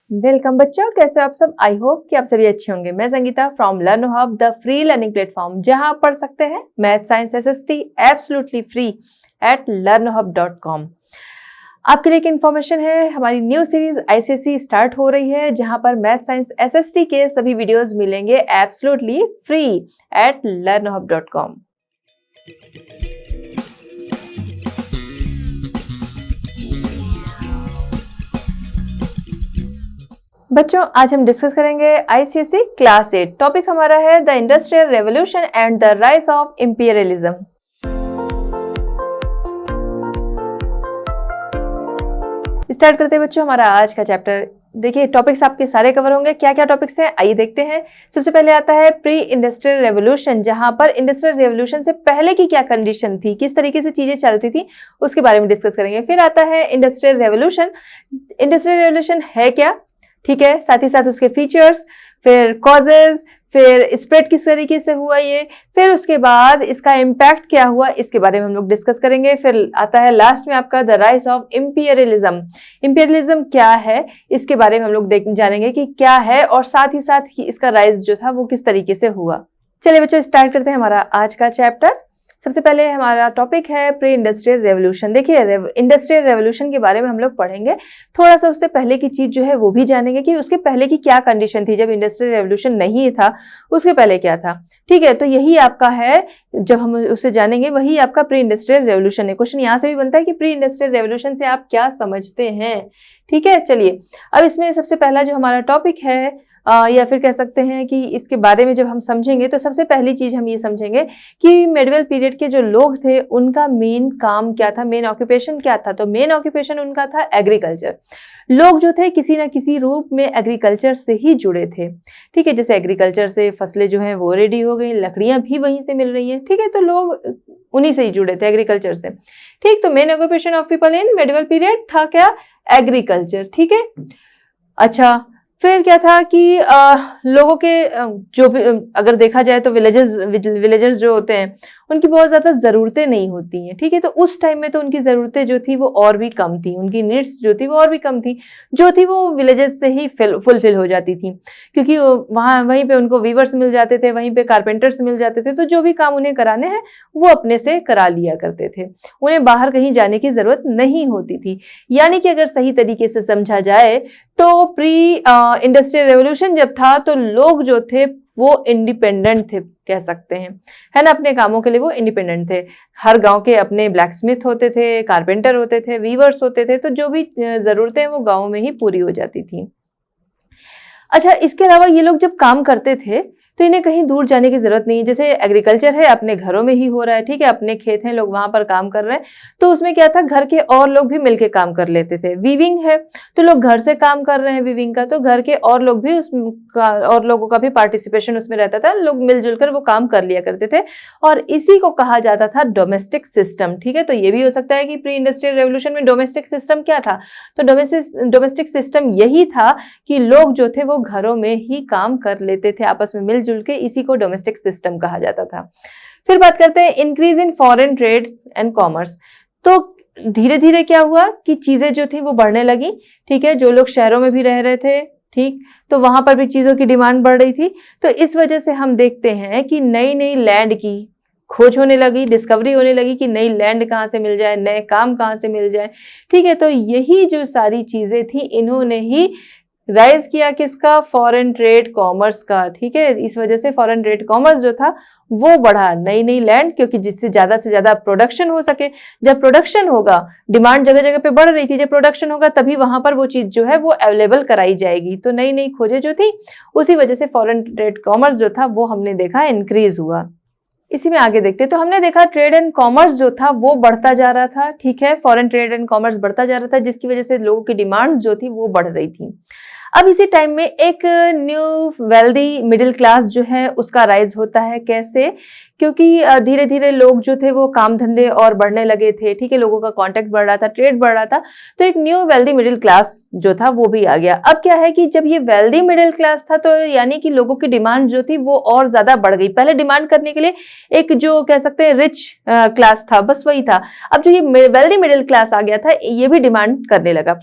Welcome बच्चों, कैसे हो आप सब। आई होप कि आप सभी अच्छे होंगे। मैं Sangeeta from learn hub, the free learning platform, जहां आप पढ़ सकते हैं math science SST absolutely free at learnhub.com। आपके लिए एक इन्फॉर्मेशन है, हमारी न्यू सीरीज आईसीएसई स्टार्ट हो रही है, जहां पर मैथ साइंस एसएसटी के सभी वीडियोस मिलेंगे एब्सोल्युटली फ्री एट learnhub.com। बच्चों, आज हम डिस्कस करेंगे आईसीएसई क्लास 8। टॉपिक हमारा है the industrial revolution and the rise of imperialism. Start करते हैं बच्चों हमारा आज का चैप्टर। देखिए, टॉपिक्स आपके सारे कवर होंगे। क्या क्या टॉपिक्स हैं आइए देखते हैं। सबसे पहले आता है प्री इंडस्ट्रियल रेवोल्यूशन, जहां पर इंडस्ट्रियल रेवोल्यूशन से पहले की क्या कंडीशन थी, किस तरीके से चीजें चलती थी, उसके बारे में डिस्कस करेंगे। फिर आता है इंडस्ट्रियल रेवोल्यूशन। इंडस्ट्रियल रेवोल्यूशन है क्या, ठीक है, साथ ही साथ उसके फीचर्स, फिर कॉजेज, फिर स्प्रेड किस तरीके से हुआ ये, फिर उसके बाद इसका इम्पैक्ट क्या हुआ, इसके बारे में हम लोग डिस्कस करेंगे। फिर आता है लास्ट में आपका the rise of imperialism. Imperialism क्या है, इसके बारे में हम लोग जानेंगे कि क्या है, और साथ ही साथ इसका राइज जो था वो किस तरीके से हुआ। चलिए बच्चों, स्टार्ट करते हैं हमारा आज का चैप्टर। सबसे पहले हमारा टॉपिक है प्री इंडस्ट्रियल रेवोल्यूशन। देखिए, इंडस्ट्रियल रेवोल्यूशन के बारे में हम लोग पढ़ेंगे, थोड़ा सा उससे पहले की चीज जो है वो भी जानेंगे कि उसके पहले की क्या कंडीशन थी, जब इंडस्ट्रियल रेवोल्यूशन नहीं था उसके पहले क्या था। ठीक है, तो यही आपका है, जब हम उसे जानेंगे वही आपका प्री इंडस्ट्रियल रेवोल्यूशन है। क्वेश्चन यहाँ से भी बनता है कि प्री इंडस्ट्रियल रेवोल्यूशन से आप क्या समझते हैं। ठीक है, चलिए अब इसमें सबसे पहला जो हमारा टॉपिक है या फिर कह सकते हैं कि इसके बारे में जब हम समझेंगे तो सबसे पहली चीज हम ये समझेंगे कि मेडिवल पीरियड के जो लोग थे उनका मेन काम क्या था, मेन ऑक्यूपेशन क्या था। तो मेन ऑक्यूपेशन उनका था एग्रीकल्चर। लोग जो थे किसी ना किसी रूप में एग्रीकल्चर से ही जुड़े थे। ठीक है, जैसे एग्रीकल्चर से फसलें जो हैं वो रेडी हो गई, लकड़ियां भी वहीं से मिल रही हैं। ठीक है, तो लोग उन्हीं से ही जुड़े थे, एग्रीकल्चर से। ठीक, तो main occupation of people in medieval period था क्या, एग्रीकल्चर। ठीक है, अच्छा, फिर क्या था कि लोगों के जो भी अगर देखा जाए तो विलेजर्स जो होते हैं उनकी बहुत ज्यादा जरूरतें नहीं होती हैं। ठीक है, तो उस टाइम में तो उनकी जरूरतें जो थी वो और भी कम थी, उनकी नीड्स जो थी वो और भी कम थी, जो थी वो विलेजेस से ही फुलफिल हो जाती थी, क्योंकि वहीं पे उनको वीवर्स मिल जाते थे, वहीं पे कारपेंटर्स मिल जाते थे। तो जो भी काम उन्हें कराने हैं वो अपने से करा लिया करते थे, उन्हें बाहर कहीं जाने की जरूरत नहीं होती थी। यानी कि अगर सही तरीके से समझा जाए तो प्री इंडस्ट्रियल रेवोल्यूशन जब था तो लोग जो थे वो इंडिपेंडेंट थे, कह सकते हैं, है ना, अपने कामों के लिए वो इंडिपेंडेंट थे। हर गांव के अपने ब्लैक स्मिथ होते थे, कारपेंटर होते थे, वीवर्स होते थे, तो जो भी जरूरतें वो गांव में ही पूरी हो जाती थी। अच्छा, इसके अलावा ये लोग जब काम करते थे तो इन्हें कहीं दूर जाने की जरूरत नहीं। जैसे एग्रीकल्चर है, अपने घरों में ही हो रहा है, ठीक है, अपने खेत हैं, लोग वहां पर काम कर रहे हैं, तो उसमें क्या था, घर के और लोग भी मिलके काम कर लेते थे। वीविंग है तो लोग घर से काम कर रहे हैं वीविंग का, तो घर के और लोग भी और लोगों का भी पार्टिसिपेशन उसमें रहता था, लोग मिलजुल कर वो काम कर लिया करते थे, और इसी को कहा जाता था डोमेस्टिक सिस्टम। ठीक है, तो ये भी हो सकता है कि प्री इंडस्ट्रियल रेवोल्यूशन में डोमेस्टिक सिस्टम क्या था, तो डोमेस्टिक सिस्टम यही था कि लोग जो थे वो घरों में ही काम कर लेते थे आपस में मिलजुल के, इसी को डोमेस्टिक सिस्टम कहा जाता था। फिर बात करते हैं increase in foreign trade and commerce. तो धीरे धीरे क्या हुआ कि चीजें जो थी वो बढ़ने लगी। ठीक है, जो लोग शहरों में भी रह रहे थे, ठीक, तो वहां पर भी चीजों की डिमांड बढ़ रही थी। तो इस वजह से हम देखते हैं कि नई नई लैंड की खोज होने लगी, डिस्कवरी होने लगी कि नई लैंड कहाँ से मिल जाए, नए काम कहाँ से मिल जाए। ठीक है, तो यही जो सारी चीजें थी इन्होंने ही राइज किया किसका, फॉरेन ट्रेड कॉमर्स का। ठीक है, इस वजह से फॉरेन ट्रेड कॉमर्स जो था वो बढ़ा, नई नई लैंड, क्योंकि जिससे ज्यादा से ज्यादा प्रोडक्शन हो सके। जब प्रोडक्शन होगा, डिमांड जगह जगह पे बढ़ रही थी, जब प्रोडक्शन होगा तभी वहां पर वो चीज जो है वो अवेलेबल कराई जाएगी। तो नई नई खोजें जो थी उसी वजह से फॉरेन ट्रेड कॉमर्स जो था वो हमने देखा इंक्रीज हुआ। इसी में आगे देखते हैं तो हमने देखा ट्रेड एंड कॉमर्स जो था वो बढ़ता जा रहा था। ठीक है, फॉरेन ट्रेड एंड कॉमर्स बढ़ता जा रहा था, जिसकी वजह से लोगों की डिमांड्स जो थी वो बढ़ रही थी। अब इसी टाइम में एक न्यू वेल्दी मिडिल क्लास जो है उसका राइज होता है। कैसे, क्योंकि धीरे धीरे लोग जो थे वो काम धंधे और बढ़ने लगे थे। ठीक है, लोगों का कांटेक्ट बढ़ रहा था, ट्रेड बढ़ रहा था, तो एक न्यू वेल्दी मिडिल क्लास जो था वो भी आ गया। अब क्या है कि जब ये वेल्दी मिडिल क्लास था तो यानी कि लोगों की डिमांड जो थी वो और ज्यादा बढ़ गई। पहले डिमांड करने के लिए एक जो कह सकते हैं रिच क्लास था, बस वही था। अब जो ये वेल्दी मिडिल क्लास आ गया था ये भी डिमांड करने लगा।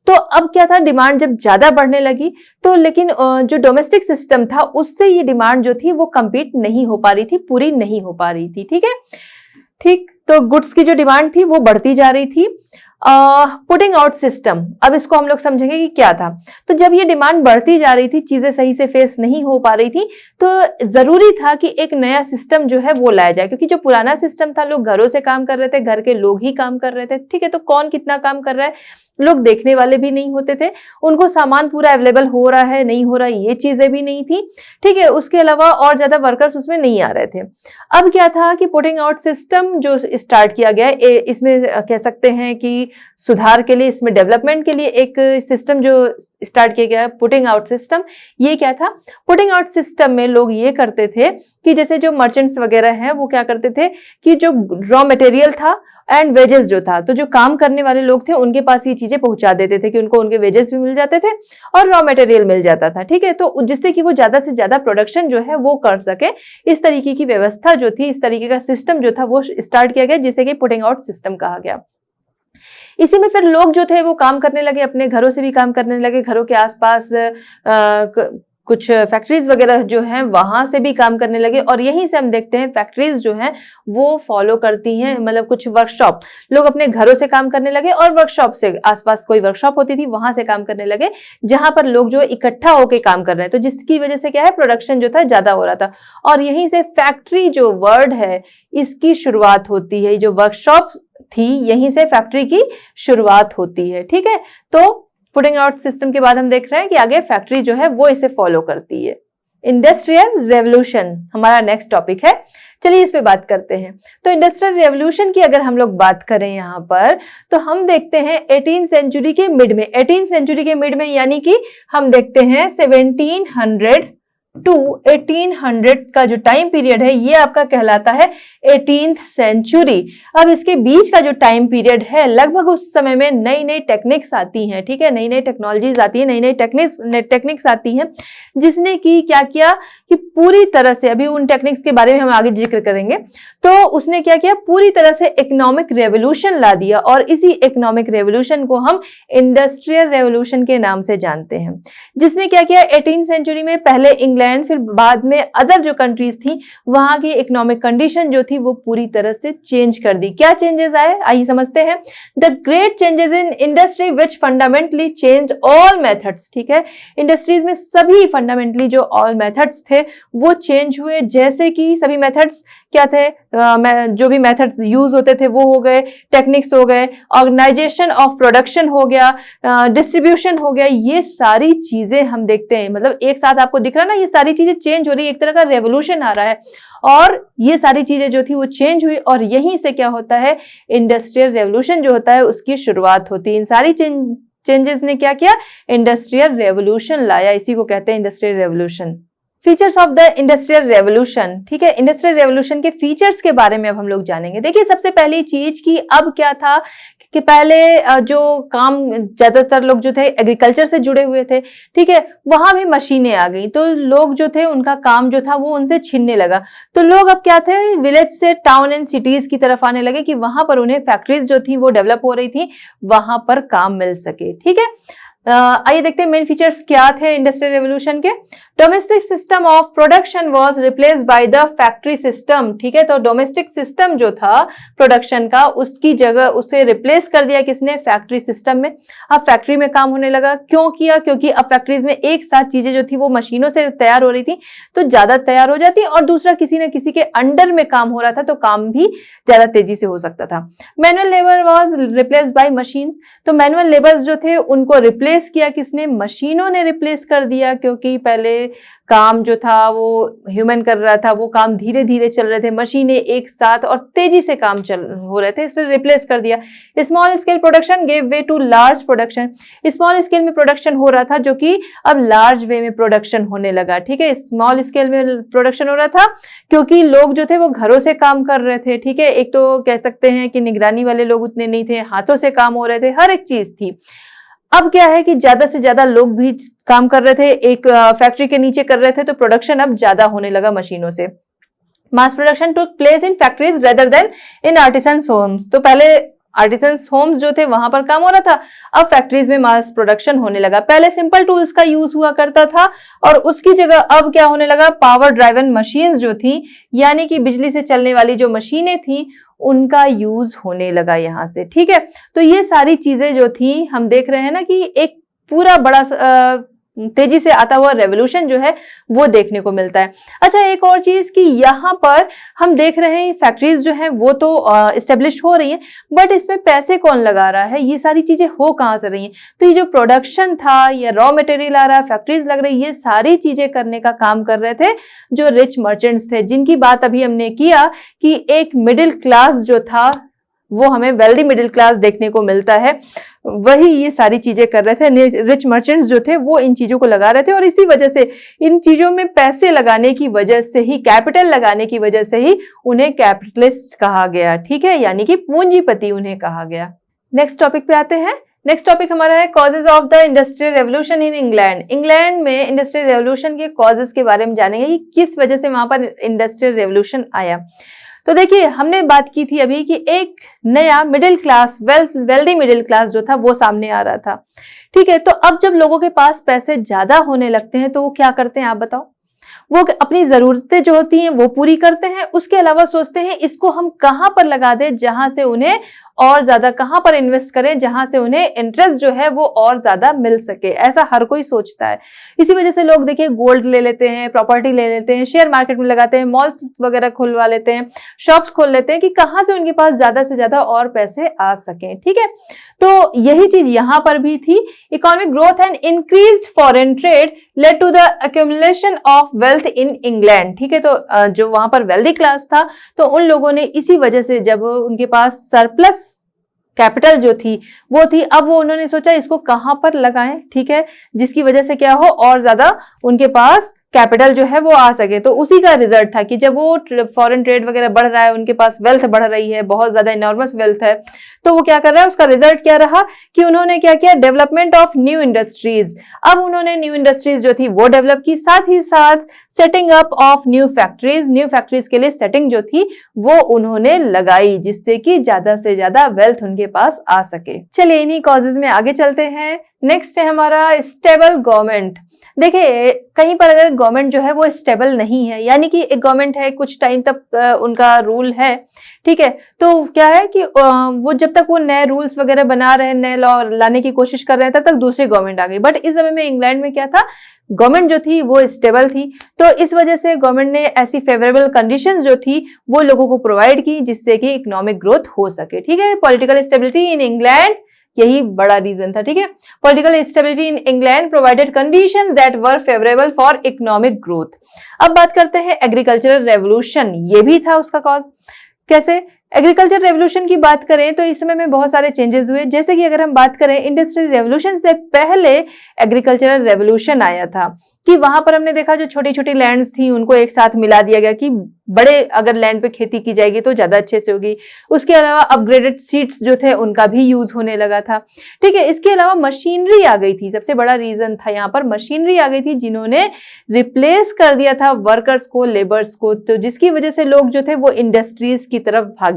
तो अब क्या था, डिमांड जब ज्यादा बढ़ने लगी तो लेकिन जो डोमेस्टिक सिस्टम था उससे ये डिमांड जो थी वो कंपीट नहीं हो पा रही थी, पूरी नहीं हो पा रही थी। ठीक है, ठीक, तो गुड्स की जो डिमांड थी वो बढ़ती जा रही थी। पुटिंग आउट सिस्टम, अब इसको हम लोग समझेंगे कि क्या था। तो जब ये डिमांड बढ़ती जा रही थी, चीजें सही से फेस नहीं हो पा रही थी, तो जरूरी था कि एक नया सिस्टम जो है वो लाया जाए, क्योंकि जो पुराना सिस्टम था लोग घरों से काम कर रहे थे, घर के लोग ही काम कर रहे थे। ठीक है, तो कौन कितना काम कर रहा है, लोग देखने वाले भी नहीं होते थे, उनको सामान पूरा अवेलेबल हो रहा है नहीं हो रहा ये चीजें भी नहीं थी। ठीक है, उसके अलावा और ज्यादा वर्कर्स उसमें नहीं आ रहे थे। अब क्या था कि पुटिंग आउट सिस्टम जो स्टार्ट किया गया, इसमें कह सकते हैं कि सुधार के लिए, इसमें डेवलपमेंट के लिए एक सिस्टम जो स्टार्ट किया गया, पुटिंग आउट सिस्टम। ये क्या था, पुटिंग आउट सिस्टम में लोग ये करते थे कि जैसे जो मर्चेंट्स वगैरह हैं वो क्या करते थे कि जो रॉ मटेरियल था एंड वेजेस जो था, तो जो काम करने वाले लोग थे उनके पास ये चीजें पहुंचा देते थे कि उनको उनके वेजेस भी मिल जाते थे और रॉ मटेरियल मिल जाता था। ठीक है, तो जिससे कि वो ज्यादा से ज्यादा प्रोडक्शन जो है वो कर सके, इस तरीके की व्यवस्था जो थी, इस तरीके का सिस्टम जो था वो स्टार्ट किया गया, जिसे कि पुटिंग आउट सिस्टम कहा गया। इसी में फिर लोग जो थे वो काम करने लगे, अपने घरों से भी काम करने लगे, घरों के आसपास कुछ फैक्ट्रीज वगैरह जो हैं वहां से भी काम करने लगे। और यहीं से हम देखते हैं फैक्ट्रीज जो हैं वो फॉलो करती हैं, मतलब कुछ वर्कशॉप, लोग अपने घरों से काम करने लगे और वर्कशॉप से, आसपास कोई वर्कशॉप होती थी वहां से काम करने लगे, जहां पर लोग जो इकट्ठा होकर काम कर रहे हैं, तो जिसकी वजह से क्या है, प्रोडक्शन जो था ज्यादा हो रहा था। और यहीं से फैक्ट्री जो वर्ड है इसकी शुरुआत होती है, जो वर्कशॉप थी यहीं से फैक्ट्री की शुरुआत होती है। ठीक है, तो पुटिंग आउट सिस्टम के बाद हम देख रहे हैं कि आगे फैक्ट्री जो है वो इसे फॉलो करती है। इंडस्ट्रियल रेवोल्यूशन हमारा नेक्स्ट टॉपिक है, चलिए इस पे बात करते हैं। तो इंडस्ट्रियल रेवोल्यूशन की अगर हम लोग बात करें यहाँ पर, तो हम देखते हैं 18th सेंचुरी के मिड में, 18th सेंचुरी के मिड में यानी कि हम देखते हैं 1700 टू 1800 का जो टाइम पीरियड है ये आपका कहलाता है 18th सेंचुरी। अब इसके बीच का जो टाइम पीरियड है, लगभग उस समय में नई नई टेक्निक्स आती हैं। ठीक है, नई नई टेक्नोलॉजीज आती है, नई नई टेक्निक्स आती हैं, जिसने की क्या किया कि पूरी तरह से, अभी उन टेक्निक्स के बारे में हम आगे जिक्र करेंगे, तो उसने क्या किया, पूरी तरह से इकोनॉमिक रेवोल्यूशन ला दिया। और इसी इकोनॉमिक रेवोल्यूशन को हम इंडस्ट्रियल रेवोल्यूशन के नाम से जानते हैं। जिसने क्या किया, 18th सेंचुरी में पहले इंग्लैंड, फिर बाद में अदर जो कंट्रीज थी वहां की इकोनॉमिक कंडीशन जो थी वो पूरी तरह से चेंज कर दी। क्या चेंजेस आए, आइए समझते हैं। The great changes in industry which fundamentally change all methods. ठीक है, इंडस्ट्रीज में सभी फंडामेंटली जो ऑल मेथड्स थे वो चेंज हुए। जैसे कि सभी मेथड्स क्या थे, जो भी मेथड्स यूज होते थे वो हो गए, टेक्निक्स हो गए, ऑर्गेनाइजेशन ऑफ प्रोडक्शन हो गया, डिस्ट्रीब्यूशन हो गया, ये सारी चीजें हम देखते हैं। मतलब एक साथ आपको दिख रहा है ना, ये सारी चीजें चेंज हो रही है, एक तरह का रेवोल्यूशन आ रहा है। और ये सारी चीजें जो थी वो चेंज हुई, और यहीं से क्या होता है, इंडस्ट्रियल रेवोल्यूशन जो होता है उसकी शुरुआत होती है। इन सारी चेंजेस ने क्या किया, इंडस्ट्रियल रेवोल्यूशन लाया, इसी को कहते हैं industrial revolution. Features of the industrial revolution. ठीक है, इंडस्ट्रियल रेवोल्यूशन के फीचर्स के बारे में अब हम लोग जानेंगे। देखिए, सबसे पहली चीज कि अब क्या था कि पहले जो काम, ज्यादातर लोग जो थे एग्रीकल्चर से जुड़े हुए थे, ठीक है, वहां भी मशीनें आ गई, तो लोग जो थे उनका काम जो था वो उनसे छीनने लगा। तो लोग अब क्या थे, विलेज से टाउन एंड सिटीज की तरफ आने लगे कि वहां पर उन्हें फैक्ट्रीज जो थी वो डेवलप हो रही थी, वहां पर काम मिल सके। ठीक है, आइए देखते हैं मेन फीचर्स क्या थे इंडस्ट्रियल रेवोल्यूशन के। Domestic system of production was replaced by the factory system. ठीक है, तो डोमेस्टिक सिस्टम जो था प्रोडक्शन का, उसकी जगह उसे रिप्लेस कर दिया किसने, फैक्ट्री सिस्टम में। अब फैक्ट्री में काम होने लगा। क्यों किया, क्योंकि अब फैक्ट्रीज में एक साथ चीजें जो थी वो मशीनों से तैयार हो रही थी, तो ज्यादा तैयार हो जाती, और दूसरा किसी न किसी के अंडर में काम हो रहा था, तो काम भी ज्यादा तेजी से हो सकता था। Manual labour was replaced by machines. तो मैनुअल लेबर्स जो थे उनको रिप्लेस किया किसने, मशीनों ने रिप्लेस कर दिया, क्योंकि पहले काम जो था वो ह्यूमन कर रहा था, वो काम धीरे धीरे चल रहे थे, मशीनें एक साथ और तेजी से काम हो रहे थे, इसलिए रिप्लेस कर दिया। Small scale production gave way to large production. Small scale में प्रोडक्शन हो रहा था जो कि अब लार्ज वे में प्रोडक्शन होने लगा। ठीक है, स्मॉल स्केल में प्रोडक्शन हो रहा था क्योंकि लोग जो थे वो घरों से काम कर रहे थे। ठीक है, एक तो कह सकते हैं कि निगरानी वाले लोग उतने नहीं थे, हाथों से काम हो रहे थे, हर एक चीज थी। अब क्या है कि ज्यादा से ज्यादा लोग भी काम कर रहे थे, एक फैक्ट्री के नीचे कर रहे थे, तो प्रोडक्शन अब ज्यादा होने लगा मशीनों से। Mass production took place in factories rather than in artisans homes. तो पहले आर्टिसंस होम्स जो थे वहां पर काम हो रहा था, अब फैक्ट्रीज में मास प्रोडक्शन होने लगा। पहले सिंपल टूल्स का यूज हुआ करता था और उसकी जगह अब क्या होने लगा, पावर ड्राइवन मशीन्स जो थी, यानी कि बिजली से चलने वाली जो मशीनें थी उनका यूज होने लगा यहां से। ठीक है, तो ये सारी चीजें जो थी हम देख रहे हैं ना कि एक पूरा बड़ा तेजी से आता हुआ रेवोल्यूशन जो है वो देखने को मिलता है। अच्छा, एक और चीज कि यहाँ पर हम देख रहे हैं फैक्ट्रीज जो है वो तो इस्टेब्लिश हो रही हैं, बट इसमें पैसे कौन लगा रहा है, ये सारी चीजें हो कहाँ से रही हैं? तो ये जो प्रोडक्शन था, ये रॉ मटेरियल आ रहा है, फैक्ट्रीज लग रही, ये सारी चीजें करने का काम कर रहे थे जो रिच मर्चेंट्स थे, जिनकी बात अभी हमने किया कि एक मिडिल क्लास जो था वो हमें वेल्दी मिडिल क्लास देखने को मिलता है, वही ये सारी चीजें कर रहे थे। रिच मर्चेंट्स जो थे वो इन चीजों को लगा रहे थे और इसी वजह से, इन चीजों में पैसे लगाने की वजह से ही, कैपिटल लगाने की वजह से ही उन्हें कैपिटलिस्ट कहा गया। ठीक है, यानी कि पूंजीपति उन्हें कहा गया। नेक्स्ट टॉपिक पे आते हैं। नेक्स्ट टॉपिक हमारा है causes of the industrial revolution in England. England में इंडस्ट्रियल रेवोल्यूशन के कॉजेज के बारे में जानेंगे कि किस वजह से वहां पर इंडस्ट्रियल रेवोल्यूशन आया। तो देखिए, हमने बात की थी अभी कि एक नया middle class, wealthy middle class जो था वो सामने आ रहा था। ठीक है, तो अब जब लोगों के पास पैसे ज्यादा होने लगते हैं तो वो क्या करते हैं आप बताओ? वो अपनी जरूरतें जो होती हैं वो पूरी करते हैं, उसके अलावा सोचते हैं इसको हम कहां पर लगा दें जहां से उन्हें और ज्यादा, कहां पर इन्वेस्ट करें जहां से उन्हें इंटरेस्ट जो है वो और ज्यादा मिल सके, ऐसा हर कोई सोचता है। इसी वजह से लोग देखिए गोल्ड ले लेते हैं, प्रॉपर्टी ले लेते हैं, शेयर मार्केट में लगाते हैं, मॉल्स वगैरह खुलवा लेते हैं, शॉप्स खोल लेते हैं कि कहां से उनके पास ज्यादा से ज्यादा और पैसे आ सकें। ठीक है, तो यही चीज यहां पर भी थी। Economic growth and increased foreign trade led to the accumulation of wealth in England. ठीक है, तो जो वहां पर वेल्दी क्लास था तो उन लोगों ने इसी वजह से, जब उनके पास सरप्लस कैपिटल जो थी वो थी, अब वो उन्होंने सोचा इसको कहां पर लगाएं। ठीक है, जिसकी वजह से क्या हो, और ज्यादा उनके पास कैपिटल जो है वो आ सके। तो उसी का रिजल्ट था कि जब वो फॉरेन ट्रेड वगैरह बढ़ रहा है, उनके पास वेल्थ बढ़ रही है, बहुत ज्यादा इनॉर्मस वेल्थ है, तो वो क्या कर रहा है, उसका रिजल्ट क्या रहा कि उन्होंने क्या किया, डेवलपमेंट ऑफ न्यू इंडस्ट्रीज। अब उन्होंने न्यू इंडस्ट्रीज जो थी वो डेवलप की, साथ ही साथ setting up of new factories. New factories के लिए सेटिंग जो थी वो उन्होंने लगाई, जिससे कि ज्यादा से ज्यादा वेल्थ उनके पास आ सके। चलिए इन्हीं कॉजेज में आगे चलते हैं। नेक्स्ट है हमारा स्टेबल गवर्नमेंट। देखिए, कहीं पर अगर गवर्नमेंट जो है वो स्टेबल नहीं है, यानी कि एक गवर्नमेंट है, कुछ टाइम तक उनका रूल है, ठीक है, तो क्या है कि वो जब तक वो नए रूल्स वगैरह बना रहे हैं, नए लॉ लाने की कोशिश कर रहे हैं, तब तक दूसरी गवर्नमेंट आ गई। बट इस समय में इंग्लैंड में क्या था, गवर्नमेंट जो थी वो स्टेबल थी, तो इस वजह से गवर्नमेंट ने ऐसी फेवरेबल कंडीशंस जो थी वो लोगों को प्रोवाइड की, जिससे कि इकोनॉमिक ग्रोथ हो सके। ठीक है, पॉलिटिकल स्टेबिलिटी इन इंग्लैंड, यही बड़ा रीजन था। ठीक है, political stability in England provided conditions that were favourable for economic growth. अब बात करते हैं एग्रीकल्चरल रेवोल्यूशन, ये भी था उसका कॉज। कैसे? एग्रीकल्चर रेवोल्यूशन की बात करें तो इस समय में बहुत सारे चेंजेस हुए, जैसे कि अगर हम बात करें इंडस्ट्रियल रेवोल्यूशन से पहले एग्रीकल्चरल रेवोल्यूशन आया था, कि वहां पर हमने देखा जो छोटी छोटी लैंड्स थी उनको एक साथ मिला दिया गया कि बड़े अगर लैंड पे खेती की जाएगी तो ज्यादा अच्छे से होगी। उसके अलावा अपग्रेडेड सीड्स जो थे उनका भी यूज होने लगा था। ठीक है, इसके अलावा मशीनरी आ गई थी, सबसे बड़ा रीजन था यहाँ पर मशीनरी आ गई थी, जिन्होंने रिप्लेस कर दिया था वर्कर्स को, लेबर्स को, तो जिसकी वजह से लोग जो थे वो इंडस्ट्रीज की तरफ भागे।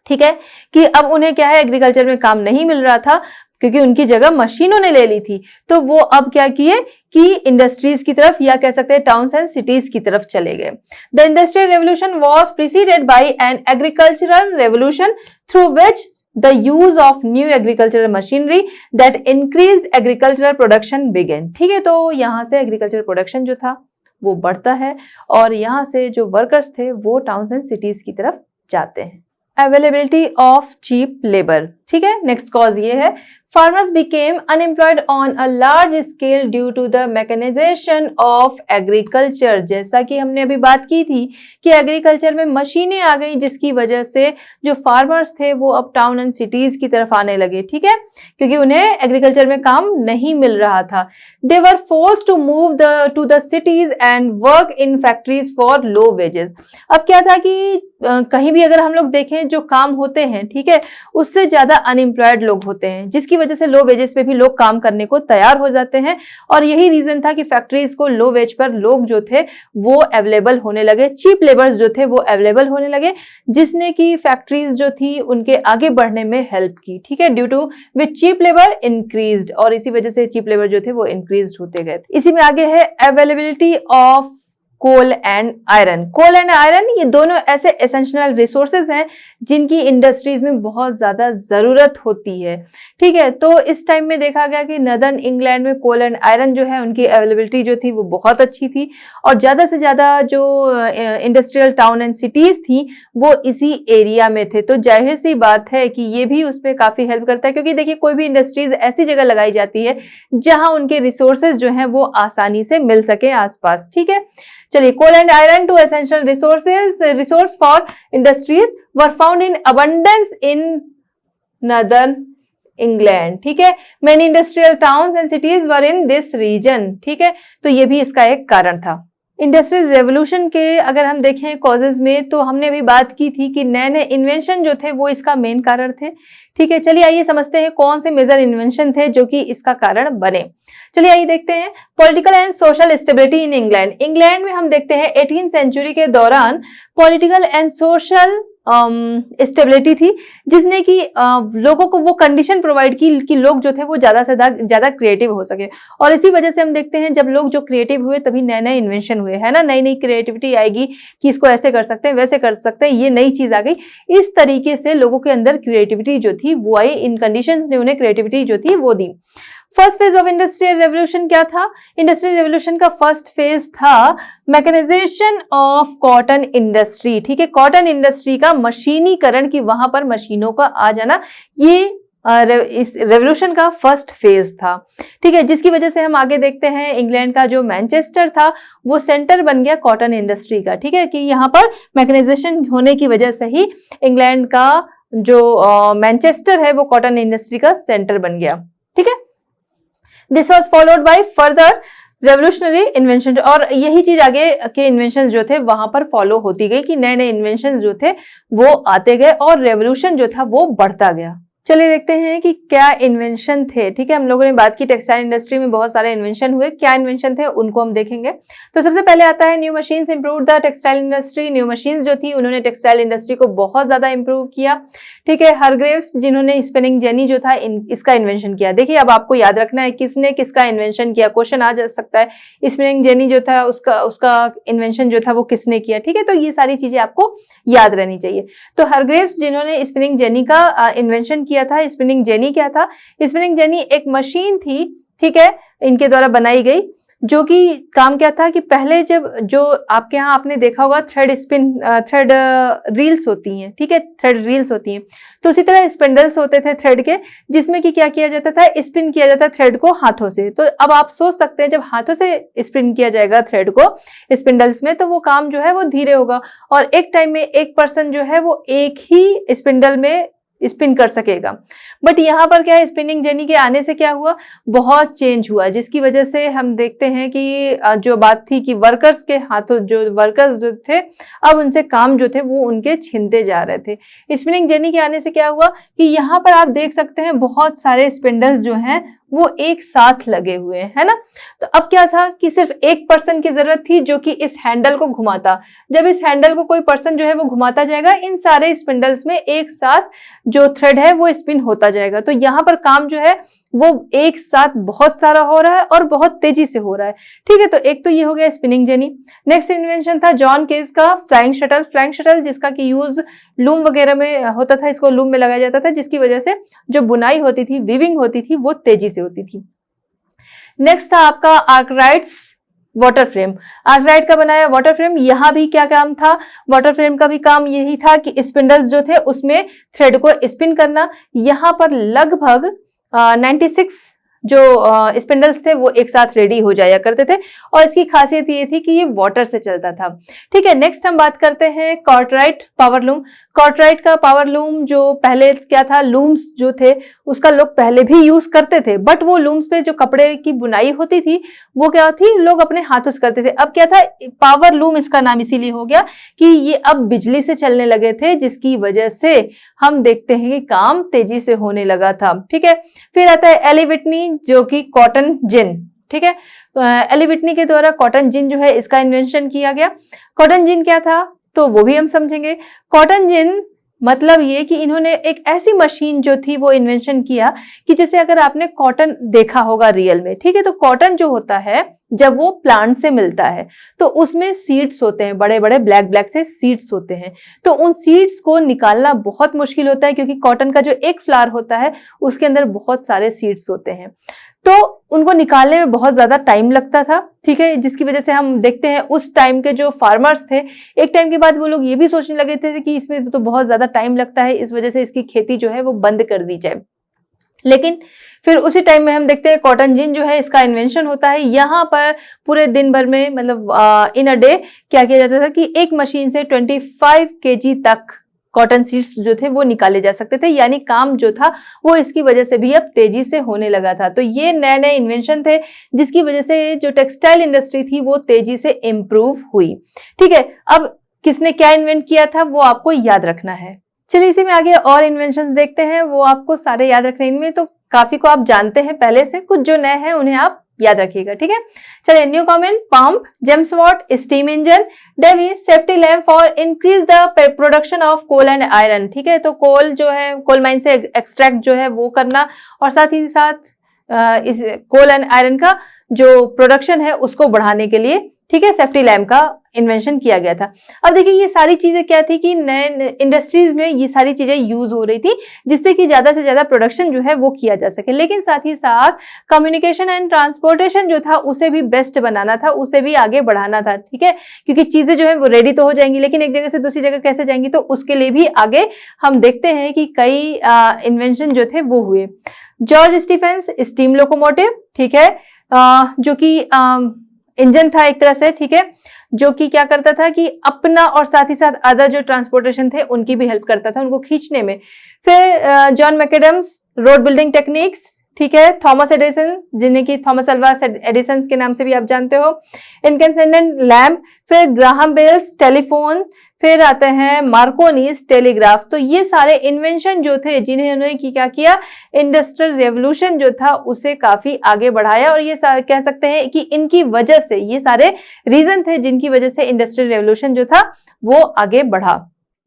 ठीक है, कि अब उन्हें क्या है, एग्रीकल्चर में काम नहीं मिल रहा था क्योंकि उनकी जगह मशीनों ने ले ली थी, तो वो अब क्या किए कि इंडस्ट्रीज की तरफ, या कह सकते हैं टाउन्स एंड सिटीज की तरफ चले गए। The industrial revolution was preceded by an agricultural revolution through which the use of new agricultural machinery that increased agricultural production began। ठीक है, तो यहाँ से एग्रीकल्चर प्रोडक्शन जो था वो बढ़ता है और यहाँ से जो वर्कर्स थे वो टाउन्स एंड सिटीज की तरफ जाते हैं। Availability of cheap labour. ठीक है, नेक्स्ट कॉज ये है, farmers became unemployed on a large scale due to the mechanization of agriculture। जैसा कि हमने अभी बात की थी कि एग्रीकल्चर में मशीनें आ गई, जिसकी वजह से जो फार्मर्स थे वो अब टाउन एंड सिटीज की तरफ आने लगे। ठीक है, क्योंकि उन्हें एग्रीकल्चर में काम नहीं मिल रहा था। They were forced to move to the cities and work in factories for low wages। अब क्या था कि कहीं भी अगर हम लोग देखें जो काम होते हैं, ठीक है, उससे ज्यादा अनएम्प्लॉयड लोग होते हैं, जिसकी वजह से लो वेजेस पे भी लोग काम करने को तैयार हो जाते हैं। और यही रीजन था कि फैक्ट्रीज को लो वेज पर लोग जो थे वो अवेलेबल होने लगे, चीप लेबर्स जो थे वो अवेलेबल होने लगे, जिसने की फैक्ट्रीज जो थी उनके आगे बढ़ने में हेल्प की। ठीक है, due to which cheap labour increased, और इसी वजह से चीप लेबर जो थे वो इंक्रीज होते गए। इसी में आगे है availability of coal and iron. Coal and iron ये दोनों ऐसे एसेंशियल रिसोर्सेज हैं जिनकी इंडस्ट्रीज में बहुत ज्यादा जरूरत होती है। ठीक है, तो इस टाइम में देखा गया कि नदर्न इंग्लैंड में कोल एंड आयरन जो है उनकी अवेलेबिलिटी जो थी वो बहुत अच्छी थी, और ज्यादा से ज्यादा जो इंडस्ट्रियल टाउन एंड सिटीज थी वो इसी एरिया में थे। तो जाहिर सी बात है कि ये भी उसमें काफी हेल्प करता है, क्योंकि देखिए कोई भी इंडस्ट्रीज ऐसी जगह लगाई जाती है जहां उनके रिसोर्सेज जो है वो आसानी से मिल सके आसपास। ठीक है, चलिए, coal and iron two essential resource for industries were found in abundance in northern England. ठीक है, many industrial towns and cities were in this region. ठीक है, तो ये भी इसका एक कारण था। इंडस्ट्रियल रेवोल्यूशन के अगर हम देखें कॉजेज में, तो हमने अभी बात की थी कि नए नए इन्वेंशन जो थे वो इसका मेन कारण थे। ठीक है, चलिए आइए समझते हैं कौन से मेजर इन्वेंशन थे जो कि इसका कारण बने। चलिए आइए देखते हैं political and social stability in England. England में हम देखते हैं 18th सेंचुरी के दौरान पॉलिटिकल एंड सोशल स्टेबिलिटी थी, जिसने कि लोगों को वो कंडीशन प्रोवाइड की कि लोग जो थे वो ज्यादा से ज्यादा क्रिएटिव हो सके। और इसी वजह से हम देखते हैं जब लोग जो क्रिएटिव हुए तभी नए नए इन्वेंशन हुए, है ना, नई नई क्रिएटिविटी आएगी कि इसको ऐसे कर सकते हैं वैसे कर सकते हैं, ये नई चीज आ गई। इस तरीके से लोगों के अंदर क्रिएटिविटी जो थी वो आई, इन कंडीशंस ने उन्हें क्रिएटिविटी जो थी वो दी। First phase of industrial revolution क्या था? इंडस्ट्रियल रेवोल्यूशन का फर्स्ट फेज था मैकेनाइजेशन ऑफ कॉटन इंडस्ट्री। ठीक है, कॉटन इंडस्ट्री का मशीनीकरण, की वहां पर मशीनों का आ जाना, ये इस रेवोल्यूशन का फर्स्ट फेज था। ठीक है, जिसकी वजह से हम आगे देखते हैं इंग्लैंड का जो मैनचेस्टर था वो सेंटर बन गया कॉटन इंडस्ट्री का। ठीक है, कि यहाँ पर मैकेनाइजेशन होने की वजह से ही इंग्लैंड का जो मैनचेस्टर है वो कॉटन इंडस्ट्री का सेंटर बन गया। ठीक है, this was followed by further revolutionary invention, और यही चीज आगे के इन्वेंशन जो थे वहां पर फॉलो होती गई कि नए नए इन्वेंशन जो थे वो आते गए और रेवोल्यूशन जो था वो बढ़ता गया। चलिए देखते हैं कि क्या इन्वेंशन थे। ठीक है, हम लोगों ने बात की टेक्सटाइल इंडस्ट्री में बहुत सारे इन्वेंशन हुए, क्या इन्वेंशन थे उनको हम देखेंगे। तो सबसे पहले आता है new machines improve the textile industry. New machines जो थी उन्होंने टेक्सटाइल इंडस्ट्री को बहुत ज्यादा इंप्रूव किया। ठीक है, हारग्रेव्स जिन्होंने स्पिनिंग जेनी जो था इसका इन्वेंशन किया। देखिए अब आपको याद रखना है किसने किसका इन्वेंशन किया, क्वेश्चन आ जा सकता है, स्पिनिंग जेनी जो था उसका इन्वेंशन जो था वो किसने किया। ठीक है, तो ये सारी चीजें आपको याद रहनी चाहिए। तो हारग्रेव्स जिन्होंने स्पिनिंग जेनी का इन्वेंशन किया था। स्पिनिंग जेनी क्या था? स्पिनिंग जेनी एक मशीन थी, ठीक है, इनके द्वारा बनाई गई, जो कि काम क्या था कि पहले जब जो आपके यहाँ आपने देखा होगा थ्रेड रील्स होती हैं। ठीक है, थ्रेड रील्स होती हैं, तो उसी तरह स्पिंडल्स होते थे थ्रेड के, जिसमें कि क्या किया जाता था, स्पिन किया जाता थ्रेड को हाथों से। तो अब आप सोच सकते हैं जब हाथों से स्पिन किया जाएगा थ्रेड को स्पिंडल्स में, तो वो काम जो है वो धीरे होगा, और एक टाइम में एक पर्सन जो है वो एक ही स्पिंडल में स्पिन कर सकेगा। बट यहाँ पर क्या है, स्पिनिंग जेनी के आने से क्या हुआ, बहुत चेंज हुआ, जिसकी वजह से हम देखते हैं कि जो बात थी कि वर्कर्स के हाथों, जो वर्कर्स जो थे अब उनसे काम जो थे वो उनके छीनते जा रहे थे। स्पिनिंग जेनी के आने से क्या हुआ कि यहाँ पर आप देख सकते हैं बहुत सारे स्पिंडल्स जो हैं वो एक साथ लगे हुए हैं, है ना। तो अब क्या था कि सिर्फ एक पर्सन की जरूरत थी जो कि इस हैंडल को घुमाता। जब इस हैंडल को कोई पर्सन जो है वो घुमाता जाएगा, इन सारे स्पिंडल्स में एक साथ जो थ्रेड है वो स्पिन होता जाएगा। तो यहाँ पर काम जो है वो एक साथ बहुत सारा हो रहा है और बहुत तेजी से हो रहा है। ठीक है, तो एक तो ये हो गया स्पिनिंग जेनी। नेक्स्ट इन्वेंशन था जॉन केज का फ्लाइंग शटल। फ्लाइंग शटल जिसका कि यूज लूम वगैरह में होता था, इसको लूम में लगाया जाता था, जिसकी वजह से जो बुनाई होती थी, वीविंग होती थी, वो तेजी से होती थी। नेक्स्ट था आपका आर्कराइट्स वाटर फ्रेम। आर्कराइट का बनाया वाटर फ्रेम। यहाँ भी क्या काम था, वाटर फ्रेम का भी काम यही था कि स्पिंडल्स जो थे उसमें थ्रेड को स्पिन करना। यहाँ पर लगभग 96 जो स्पिंडल्स थे वो एक साथ रेडी हो जाया करते थे, और इसकी खासियत ये थी कि ये वाटर से चलता था। ठीक है, नेक्स्ट हम बात करते हैं कॉर्टराइट पावर लूम। कॉर्टराइट का पावर लूम जो पहले क्या था, लूम्स जो थे उसका लोग पहले भी यूज करते थे, बट वो लूम्स पे जो कपड़े की बुनाई होती थी वो क्या थी, लोग अपने हाथों से करते थे। अब क्या था, पावर लूम इसका नाम इसीलिए हो गया कि ये अब बिजली से चलने लगे थे, जिसकी वजह से हम देखते हैं कि काम तेजी से होने लगा था। ठीक है, फिर आता है एली व्हिटनी जो कि कॉटन जिन। ठीक है, एली व्हिटनी के द्वारा कॉटन जिन जो है इसका इन्वेंशन किया गया। कॉटन जिन क्या था तो वो भी हम समझेंगे। कॉटन जिन मतलब ये कि इन्होंने एक ऐसी मशीन जो थी वो इन्वेंशन किया कि जैसे अगर आपने कॉटन देखा होगा रियल में, ठीक है, तो कॉटन जो होता है जब वो प्लांट से मिलता है तो उसमें सीड्स होते हैं, बड़े बड़े ब्लैक ब्लैक से सीड्स होते हैं। तो उन सीड्स को निकालना बहुत मुश्किल होता है क्योंकि कॉटन का जो एक फ्लावर होता है उसके अंदर बहुत सारे सीड्स होते हैं, तो उनको निकालने में बहुत ज्यादा टाइम लगता था। ठीक है, जिसकी वजह से हम देखते हैं उस टाइम के जो फार्मर्स थे, एक टाइम के बाद वो लोग ये भी सोचने लगे थे कि इसमें तो बहुत ज्यादा टाइम लगता है, इस वजह से इसकी खेती जो है वो बंद कर दी जाए। लेकिन फिर उसी टाइम में हम देखते हैं कॉटन जिन जो है इसका इन्वेंशन होता है। यहाँ पर पूरे दिन भर में मतलब इन अ डे क्या किया जाता था कि एक मशीन से 25 kg तक कॉटन सीड्स जो थे वो निकाले जा सकते थे, यानी काम जो था वो इसकी वजह से भी अब तेजी से होने लगा था। तो ये नए नए इन्वेंशन थे जिसकी वजह से जो टेक्सटाइल इंडस्ट्री थी वो तेजी से इंप्रूव हुई। ठीक है, अब किसने क्या इन्वेंट किया था वो आपको याद रखना है। चलिए इसी में आगे और इन्वेंशंस देखते हैं, वो आपको सारे याद रखने, इनमें तो काफी को आप जानते हैं पहले से, कुछ जो नए हैं उन्हें आप याद रखिएगा। ठीक है, चलिए Newcomen, pump, James Watt, steam engine, Davy, safety lamp for increase the production of coal and iron. ठीक है, तो कोल जो है कोल माइन से एक्सट्रैक्ट जो है वो करना, और साथ ही साथ इस कोल एंड आयरन का जो प्रोडक्शन है उसको बढ़ाने के लिए, ठीक है, सेफ्टी लैम्प का इन्वेंशन किया गया था। अब देखिए ये सारी चीजें क्या थी कि नए इंडस्ट्रीज में ये सारी चीजें यूज हो रही थी जिससे कि ज्यादा से ज्यादा प्रोडक्शन जो है वो किया जा सके, लेकिन साथ ही साथ कम्युनिकेशन एंड ट्रांसपोर्टेशन जो था उसे भी बेस्ट बनाना था, उसे भी आगे बढ़ाना था। ठीक है, क्योंकि चीजें जो है वो रेडी तो हो जाएंगी लेकिन एक जगह से दूसरी जगह कैसे जाएंगी, तो उसके लिए भी आगे हम देखते हैं कि कई इन्वेंशन जो थे वो हुए। जॉर्ज स्टीफेंस, स्टीम लोकोमोटिव, ठीक है, जो कि इंजन था एक तरह से, ठीक है, जो कि क्या करता था कि अपना और साथ ही साथ अदर जो ट्रांसपोर्टेशन थे उनकी भी हेल्प करता था उनको खींचने में। फिर जॉन मैकेडम्स, रोड बिल्डिंग टेक्निक्स, ठीक है, थॉमस एडिसन जिन्हें कि थॉमस अल्वा एडिसन के नाम से भी आप जानते हो, इनकैंसेंडेंट लैम्प, फिर ग्राहम बेल्स टेलीफोन, फिर आते हैं मार्कोनीज टेलीग्राफ। तो ये सारे इन्वेंशन जो थे जिन्हें उन्होंने क्या किया, इंडस्ट्रियल रेवोल्यूशन जो था उसे काफी आगे बढ़ाया, और ये कह सकते हैं कि इनकी वजह से, ये सारे रीजन थे जिनकी वजह से इंडस्ट्रियल रेवोल्यूशन जो था वो आगे बढ़ा।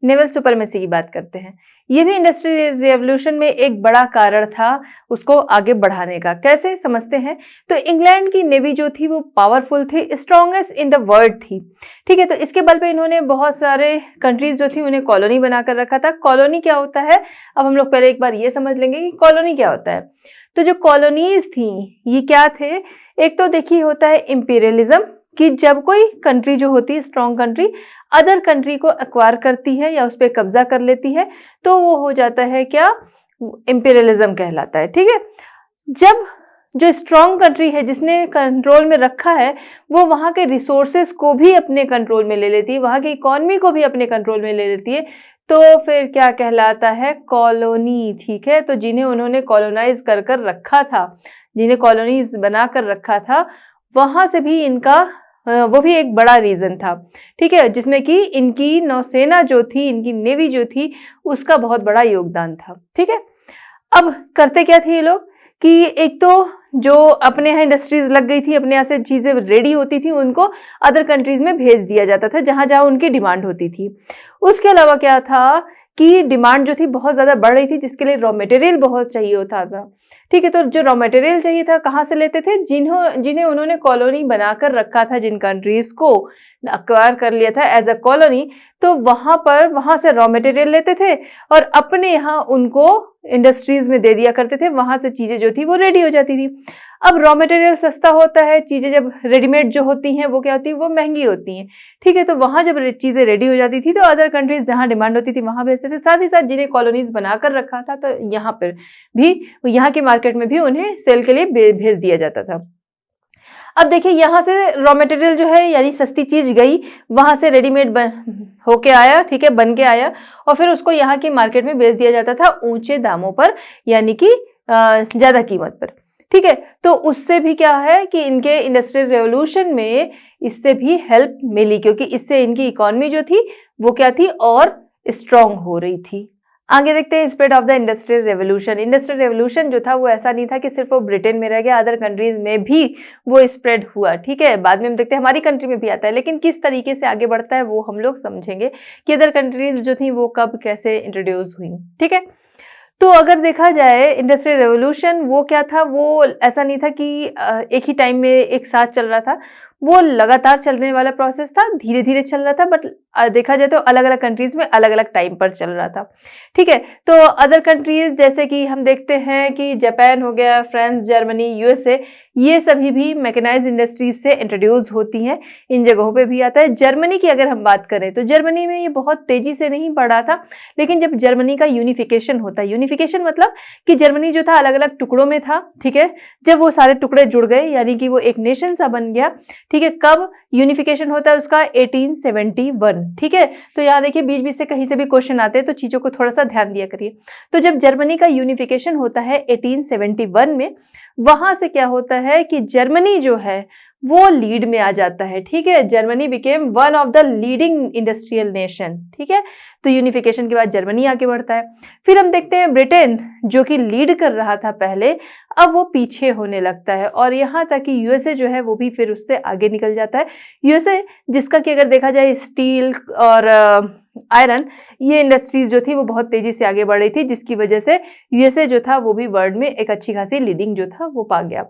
नेवल सुपरमेसी की बात करते हैं, ये भी इंडस्ट्रियल रेवोल्यूशन में एक बड़ा कारण था उसको आगे बढ़ाने का। कैसे समझते हैं, तो इंग्लैंड की नेवी जो थी वो पावरफुल थी, स्ट्रॉन्गेस्ट इन द वर्ल्ड थी। ठीक है, तो इसके बल पे इन्होंने बहुत सारे कंट्रीज जो थी उन्हें कॉलोनी बनाकर रखा था। कॉलोनी क्या होता है, अब हम लोग पहले एक बार ये समझ लेंगे कि कॉलोनी क्या होता है। तो जो कॉलोनीज थी ये क्या थे, एक तो देखिए होता है इंपीरियलिज्म, कि जब कोई कंट्री जो होती है स्ट्रॉन्ग कंट्री अदर कंट्री को एक्वायर करती है या उस पर कब्जा कर लेती है तो वो हो जाता है क्या, इंपीरियलिज्म कहलाता है। ठीक है, जब जो स्ट्रॉन्ग कंट्री है जिसने कंट्रोल में रखा है वो वहाँ के रिसोर्सेस को भी अपने कंट्रोल में ले लेती है, वहाँ की इकोनॉमी को भी अपने कंट्रोल में ले लेती है, तो फिर क्या कहलाता है, कॉलोनी। ठीक है, तो जिन्हें उन्होंने कॉलोनाइज कर रखा था, जिन्हें कॉलोनीज बना कर रखा था, वहां से भी इनका वो भी एक बड़ा रीजन था। ठीक है, जिसमें कि इनकी नौसेना जो थी, इनकी नेवी जो थी उसका बहुत बड़ा योगदान था। ठीक है, अब करते क्या थे ये लोग कि एक तो जो अपने यहाँ इंडस्ट्रीज लग गई थी, अपने यहाँ से चीजें रेडी होती थी, उनको अदर कंट्रीज में भेज दिया जाता था जहां जहां उनकी डिमांड होती थी। उसके अलावा क्या था कि डिमांड जो थी बहुत ज्यादा बढ़ रही थी जिसके लिए रॉ मटेरियल बहुत चाहिए होता था। ठीक है, तो जो रॉ मटेरियल चाहिए था कहाँ से लेते थे, जिन्हें उन्होंने कॉलोनी बनाकर रखा था, जिन कंट्रीज को अक्वायर कर लिया था एज अ कॉलोनी, तो वहां से रॉ मटेरियल लेते थे और अपने यहाँ उनको इंडस्ट्रीज में दे दिया करते थे, वहां से चीजें जो थी वो रेडी हो जाती थी। अब रॉ मटेरियल सस्ता होता है, चीजें जब रेडीमेड जो होती हैं वो क्या होती है, वो महंगी होती हैं, ठीक है। तो वहां जब चीजें रेडी हो जाती थी तो अदर कंट्रीज जहां डिमांड होती थी वहां भेजते थे, साथ ही साथ जिन्हें कॉलोनीज बनाकर रखा था तो यहाँ पर भी, यहाँ की मार्केट में भी उन्हें सेल के लिए भेज दिया जाता था। अब देखिए यहाँ से रॉ मटेरियल जो है यानी सस्ती चीज गई, वहां से रेडीमेड होके आया, ठीक है, बन के आया, और फिर उसको यहाँ की मार्केट में बेच दिया जाता था ऊंचे दामों पर, यानी कि ज्यादा कीमत पर, ठीक है। तो उससे भी क्या है कि इनके इंडस्ट्रियल रेवोल्यूशन में इससे भी हेल्प मिली, क्योंकि इससे इनकी इकोनॉमी जो थी वो क्या थी, और स्ट्रांग हो रही थी। आगे देखते हैं spread of the industrial revolution. Industrial revolution जो था वो ऐसा नहीं था कि सिर्फ वो ब्रिटेन में रह गया, अदर कंट्रीज में भी वो स्प्रेड हुआ, ठीक है। बाद में हम देखते हैं हमारी कंट्री में भी आता है, लेकिन किस तरीके से आगे बढ़ता है वो हम लोग समझेंगे कि अदर कंट्रीज जो थी वो कब कैसे इंट्रोड्यूस हुई, ठीक है। तो अगर देखा जाए इंडस्ट्रियल रेवोल्यूशन वो क्या था, वो ऐसा नहीं था कि एक ही टाइम में एक साथ चल रहा था, वो लगातार चलने वाला प्रोसेस था, धीरे धीरे चल रहा था, बट देखा जाए तो अलग अलग कंट्रीज में अलग अलग टाइम पर चल रहा था, ठीक है। तो अदर कंट्रीज जैसे कि हम देखते हैं कि जापान हो गया, फ्रांस, जर्मनी, यूएसए, ये सभी भी मैकेनाइज्ड इंडस्ट्रीज से इंट्रोड्यूस होती हैं, इन जगहों पे भी आता है। जर्मनी की अगर हम बात करें तो जर्मनी में ये बहुत तेजी से नहीं बढ़ा था, लेकिन जब जर्मनी का यूनिफिकेशन होता है, यूनिफिकेशन मतलब कि जर्मनी जो था अलग अलग टुकड़ों में था, ठीक है, जब वो सारे टुकड़े जुड़ गए यानी कि वो एक नेशन सा बन गया, ठीक है। कब यूनिफिकेशन होता है उसका, 1871, ठीक है। तो यहाँ देखिए बीच बीच से कहीं से भी क्वेश्चन आते हैं तो चीजों को थोड़ा सा ध्यान दिया करिए। तो जब जर्मनी का यूनिफिकेशन होता है 1871 में, वहां से क्या होता है कि जर्मनी जो है वो लीड में आ जाता है, ठीक है। Germany became one of the leading industrial nation, ठीक है। तो यूनिफिकेशन के बाद जर्मनी आगे बढ़ता है। फिर हम देखते हैं ब्रिटेन जो कि लीड कर रहा था पहले, अब वो पीछे होने लगता है, और यहाँ तक कि यूएसए जो है वो भी फिर उससे आगे निकल जाता है। यूएसए जिसका कि अगर देखा जाए स्टील और आयरन, ये इंडस्ट्रीज जो थी वो बहुत तेजी से आगे बढ़ रही थी, जिसकी वजह से यूएसए जो था वो भी वर्ल्ड में एक अच्छी खासी लीडिंग जो था वो पा गया।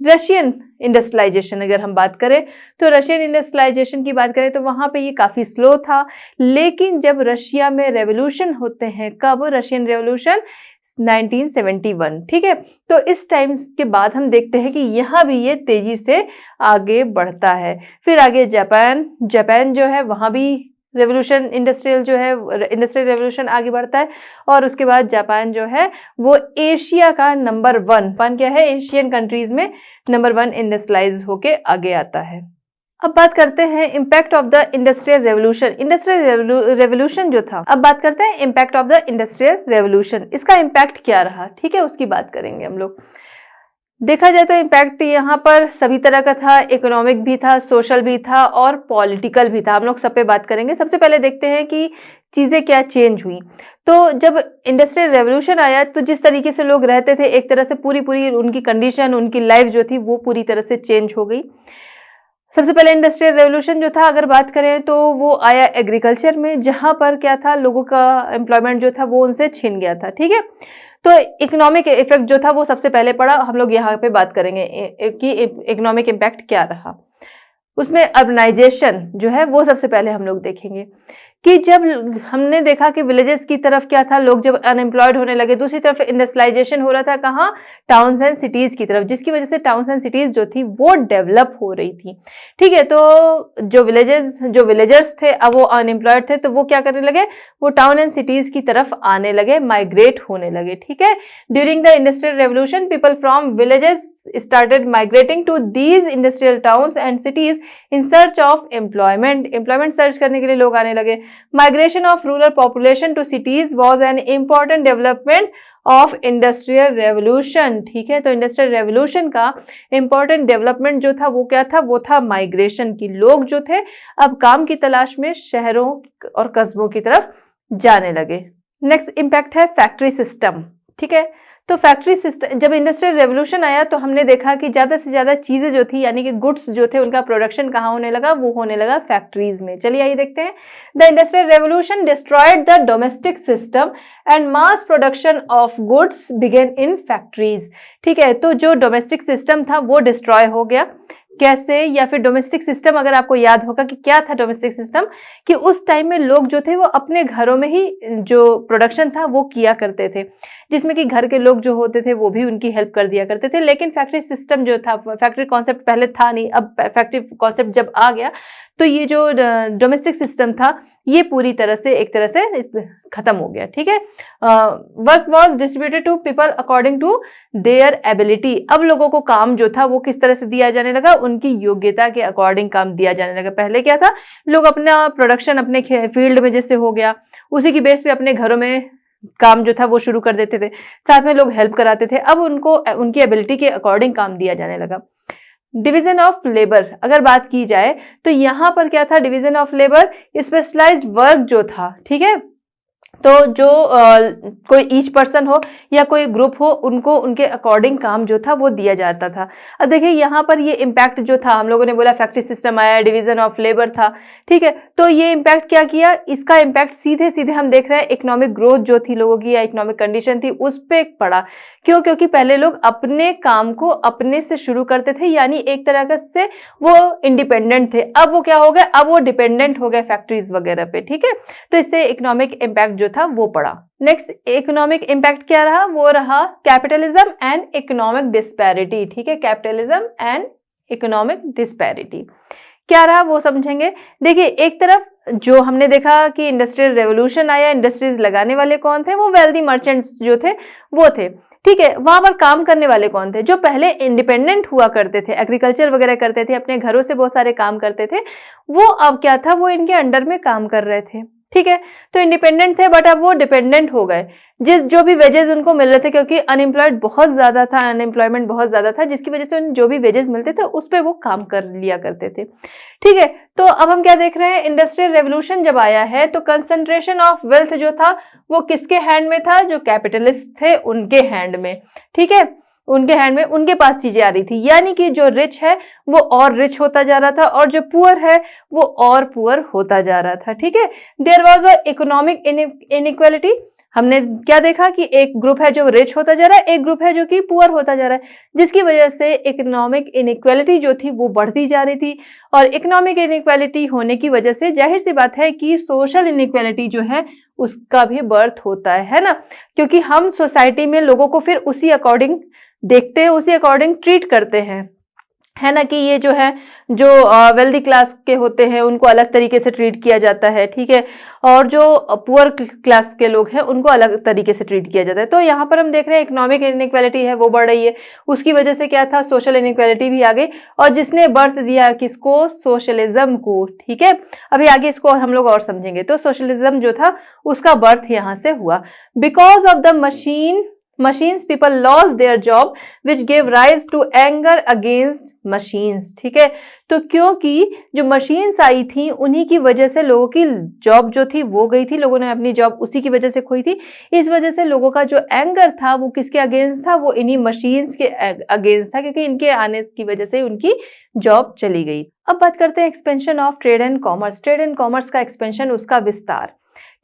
रशियन इंडस्ट्रियलाइजेशन अगर हम बात करें तो रशियन इंडस्ट्रियलाइजेशन की बात करें तो वहां पे ये काफी स्लो था, लेकिन जब रशिया में रेवोल्यूशन होते हैं, कब, रशियन रेवोल्यूशन 1971, ठीक है। तो इस टाइम के बाद हम देखते हैं कि यहाँ भी ये तेजी से आगे बढ़ता है। फिर आगे जापान जो है वहां भी रेवोल्यूशन, इंडस्ट्रियल जो है इंडस्ट्रियल रेवोल्यूशन आगे बढ़ता है, और उसके बाद जापान जो है वो एशिया का नंबर वन क्या है, एशियन कंट्रीज में नंबर 1 इंडस्ट्रियलाइज होके आगे आता है। अब बात करते हैं impact of the industrial revolution. Industrial revolution जो था, अब बात करते हैं impact of the industrial revolution, इसका इम्पैक्ट क्या रहा, ठीक है, उसकी बात करेंगे हम लोग। देखा जाए तो इम्पैक्ट यहाँ पर सभी तरह का था, इकोनॉमिक भी था, सोशल भी था और पॉलिटिकल भी था। हम लोग सब पे बात करेंगे। सबसे पहले देखते हैं कि चीजें क्या चेंज हुई। तो जब इंडस्ट्रियल रेवोल्यूशन आया तो जिस तरीके से लोग रहते थे, एक तरह से पूरी उनकी कंडीशन, उनकी लाइफ जो थी वो पूरी तरह से चेंज हो गई। सबसे पहले इंडस्ट्रियल रेवोल्यूशन जो था अगर बात करें तो वो आया एग्रीकल्चर में, जहां पर क्या था, लोगों का एम्प्लॉयमेंट जो था वो उनसे छिन गया था, ठीक है। तो इकोनॉमिक इफेक्ट जो था वो सबसे पहले पड़ा, हम लोग यहाँ पे बात करेंगे कि इकोनॉमिक इम्पैक्ट क्या रहा। उसमें अर्बनाइजेशन जो है वो सबसे पहले हम लोग देखेंगे कि जब हमने देखा कि विलेजेस की तरफ क्या था, लोग जब अनएम्प्लॉयड होने लगे, दूसरी तरफ इंडस्ट्रियलाइजेशन हो रहा था कहाँ, टाउन्स एंड सिटीज की तरफ, जिसकी वजह से टाउन्स एंड सिटीज जो थी वो डेवलप हो रही थी, ठीक है। तो जो विलेजर्स थे अब वो अनएम्प्लॉयड थे, तो वो क्या करने लगे, वो टाउन एंड सिटीज की तरफ आने लगे, माइग्रेट होने लगे, ठीक है। During the industrial revolution people from villages started migrating to these industrial towns and cities in search of employment search करने के लिए लोग आने लगे। Migration of rural population to cities was an important development of industrial revolution, ठीक है। तो industrial revolution का इंपॉर्टेंट डेवलपमेंट जो था वो क्या था, वो था माइग्रेशन की। लोग जो थे अब काम की तलाश में शहरों और कस्बों की तरफ जाने लगे। नेक्स्ट इंपैक्ट है फैक्ट्री सिस्टम, ठीक है। तो फैक्ट्री सिस्टम, जब इंडस्ट्रियल रेवोल्यूशन आया तो हमने देखा कि ज़्यादा से ज़्यादा चीज़ें जो थी यानी कि गुड्स जो थे उनका प्रोडक्शन कहाँ होने लगा, वो होने लगा फैक्ट्रीज में। चलिए आइए देखते हैं। The industrial revolution destroyed the domestic system and mass production of goods began in factories, ठीक है। तो जो डोमेस्टिक सिस्टम था वो डिस्ट्रॉय हो गया, कैसे, या फिर डोमेस्टिक सिस्टम अगर आपको याद होगा कि क्या था डोमेस्टिक सिस्टम, कि उस टाइम में लोग जो थे वो अपने घरों में ही जो प्रोडक्शन था वो किया करते थे, जिसमें कि घर के लोग जो होते थे वो भी उनकी हेल्प कर दिया करते थे। लेकिन फैक्ट्री सिस्टम जो था, फैक्ट्री कॉन्सेप्ट पहले था नहीं, अब फैक्ट्री कॉन्सेप्ट जब आ गया तो ये जो डोमेस्टिक सिस्टम था ये पूरी तरह से एक तरह से खत्म हो गया। ठीक है, work was distributed to people according to their ability. अब लोगों को काम जो था वो किस तरह से दिया जाने लगा, उनकी योग्यता के अकॉर्डिंग काम दिया जाने लगा। पहले क्या था, लोग अपना प्रोडक्शन अपने फील्ड में जैसे हो गया उसी की बेस पे अपने घरों में काम जो था वो शुरू कर देते थे, साथ में लोग हेल्प कराते थे। अब उनको उनकी एबिलिटी के अकॉर्डिंग काम दिया जाने लगा। डिवीजन ऑफ लेबर अगर बात की जाए तो यहां पर क्या था, division of labour, specialised work जो था, ठीक है, तो जो कोई ईच पर्सन हो या कोई ग्रुप हो उनको उनके अकॉर्डिंग काम जो था वो दिया जाता था। अब देखिए यहाँ पर ये इम्पैक्ट जो था, हम लोगों ने बोला फैक्ट्री सिस्टम आया, डिवीजन ऑफ लेबर था, ठीक है, तो ये इम्पैक्ट क्या किया, इसका इम्पैक्ट सीधे सीधे हम देख रहे हैं इकोनॉमिक ग्रोथ जो थी लोगों की या इकोनॉमिक कंडीशन थी उस पर पड़ा। क्यों? क्योंकि पहले लोग अपने काम को अपने से शुरू करते थे, यानी एक तरह से वो इंडिपेंडेंट थे। अब वो क्या हो गए, अब वो डिपेंडेंट हो गए फैक्ट्रीज वगैरह पे, ठीक है, तो इससे इकोनॉमिक इम्पैक्ट जो था वो पड़ा। नेक्स्ट इकोनॉमिक इंपैक्ट क्या रहा, वो रहा कैपिटलिज्म एंड इकोनॉमिक डिस्पैरिटी। ठीक है, कैपिटलिज्म एंड इकोनॉमिक डिस्पैरिटी क्या रहा वो समझेंगे। देखिए, एक तरफ जो हमने देखा कि इंडस्ट्रियल रेवोल्यूशन आया, इंडस्ट्रीज लगाने वाले कौन थे, वो वेल्दी मर्चेंट्स जो थे वो थे, ठीक है। वहां पर काम करने वाले कौन थे, जो पहले इंडिपेंडेंट हुआ करते थे, एग्रीकल्चर वगैरह करते थे, अपने घरों से बहुत सारे काम करते थे, वो अब क्या था, वो इनके अंडर में काम कर रहे थे, ठीक है। तो इंडिपेंडेंट थे बट अब वो डिपेंडेंट हो गए। जो भी वेजेस उनको मिल रहे थे, क्योंकि अनएम्प्लॉयड बहुत ज्यादा था, अनएम्प्लॉयमेंट बहुत ज्यादा था, जिसकी वजह से उन्हें जो भी वेजेस मिलते थे उस पर वो काम कर लिया करते थे, ठीक है। तो अब हम क्या देख रहे हैं, इंडस्ट्रियल रेवोल्यूशन जब आया है तो कंसंट्रेशन ऑफ वेल्थ जो था वो किसके हैंड में था, जो कैपिटलिस्ट थे उनके हैंड में, ठीक है, उनके हैंड में, उनके पास चीजें आ रही थी। यानी कि जो रिच है वो और रिच होता जा रहा था और जो पुअर है वो और पुअर होता जा रहा था, ठीक है। There was a economic inequality. हमने क्या देखा कि एक ग्रुप है जो रिच होता जा रहा है, एक ग्रुप है जो कि पुअर होता जा रहा है, जिसकी वजह से इकोनॉमिक इनइक्वालिटी जो थी वो बढ़ती जा रही थी। और इकोनॉमिक इनइक्वालिटी होने की वजह से जाहिर सी बात है कि सोशल इनइक्वालिटी जो है उसका भी बर्थ होता है ना, क्योंकि हम सोसाइटी में लोगों को फिर उसी अकॉर्डिंग देखते हैं, उसी अकॉर्डिंग ट्रीट करते हैं, है ना, कि ये जो है जो वेल्दी क्लास के होते हैं उनको अलग तरीके से ट्रीट किया जाता है, ठीक है, और जो पुअर क्लास के लोग हैं उनको अलग तरीके से ट्रीट किया जाता है। तो यहाँ पर हम देख रहे हैं इकोनॉमिक इनइक्वालिटी है वो बढ़ रही है, उसकी वजह से क्या था, सोशल इनइक्वालिटी भी आ गई, और जिसने बर्थ दिया किसको, सोशलिज्म को, ठीक है। अभी आगे इसको और हम लोग और समझेंगे। तो सोशलिज्म जो था उसका बर्थ यहाँ से हुआ। Because of the machines people lost their job which gave rise to anger against machines, ठीक है। तो क्योंकि जो मशीन्स आई थी उन्हीं की वजह से लोगों की जॉब जो थी वो गई थी, लोगों ने अपनी जॉब उसी की वजह से खोई थी। इस वजह से लोगों का जो एंगर था वो किसके अगेंस्ट था, वो इन्हीं मशीन्स के अगेंस्ट था, क्योंकि इनके आने की वजह से उनकी जॉब चली गई। अब बात करते हैं expansion of trade and commerce. Trade and commerce का एक्सपेंशन, उसका विस्तार,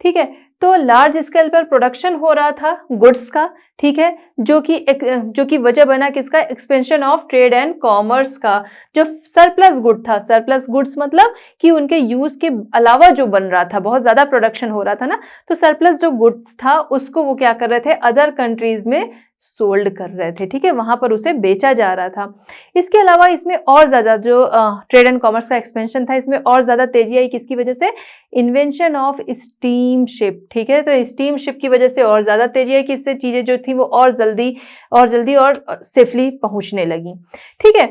ठीक है। तो लार्ज स्केल पर प्रोडक्शन हो रहा था गुड्स का, ठीक है, जो कि वजह बना किसका, expansion of trade and commerce का। जो सरप्लस गुड था, सरप्लस गुड्स मतलब कि उनके यूज के अलावा जो बन रहा था, बहुत ज्यादा प्रोडक्शन हो रहा था ना, तो सरप्लस जो गुड्स था उसको वो क्या कर रहे थे, अदर कंट्रीज में सोल्ड कर रहे थे, ठीक है, वहां पर उसे बेचा जा रहा था। इसके अलावा इसमें और ज्यादा जो ट्रेड एंड कॉमर्स का एक्सपेंशन था, इसमें और ज्यादा तेजी आई किसकी वजह से, इन्वेंशन ऑफ स्टीम शिप, ठीक है। तो स्टीम शिप की वजह से और ज्यादा तेजी आई, किससे चीजें जो थी वो और जल्दी और सेफली पहुंचने लगी, ठीक है।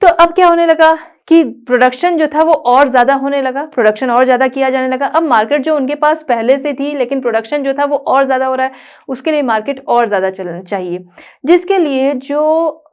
तो अब क्या होने लगा कि प्रोडक्शन जो था वो और ज्यादा होने लगा, प्रोडक्शन और ज्यादा किया जाने लगा। अब मार्केट जो उनके पास पहले से थी लेकिन प्रोडक्शन जो था वो और ज्यादा हो रहा है, उसके लिए मार्केट और ज्यादा चलना चाहिए, जिसके लिए जो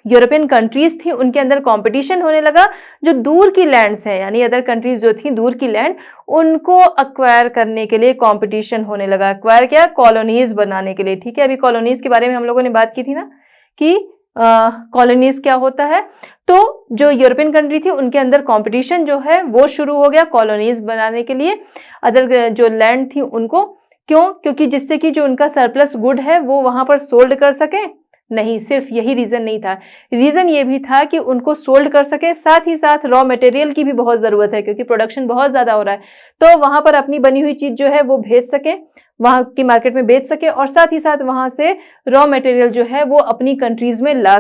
यूरोपियन कंट्रीज थी उनके अंदर कंपटीशन होने लगा। जो दूर की लैंड्स हैं, यानी अदर कंट्रीज जो थी दूर की लैंड, उनको अक्वायर करने के लिए कंपटीशन होने लगा। अक्वायर क्या, कॉलोनीज बनाने के लिए, ठीक है। अभी कॉलोनीज के बारे में हम लोगों ने बात की थी ना कि कॉलोनीज क्या होता है। तो जो यूरोपियन कंट्री थी उनके अंदर कंपटीशन जो है वो शुरू हो गया कॉलोनीज बनाने के लिए, अदर जो लैंड थी उनको। क्यों? क्योंकि जिससे कि जो उनका सरप्लस गुड है वो वहां पर सोल्ड कर सके, नहीं, सिर्फ यही रीजन नहीं था, रीजन ये भी था कि उनको सोल्ड कर सके, साथ ही साथ रॉ मटेरियल की भी बहुत जरूरत है क्योंकि प्रोडक्शन बहुत ज्यादा हो रहा है, तो वहां पर अपनी बनी हुई चीज जो है वो भेज सके, वहां की मार्केट में बेच सके, और साथ ही साथ वहां से रॉ मटेरियल जो है वो अपनी कंट्रीज में ला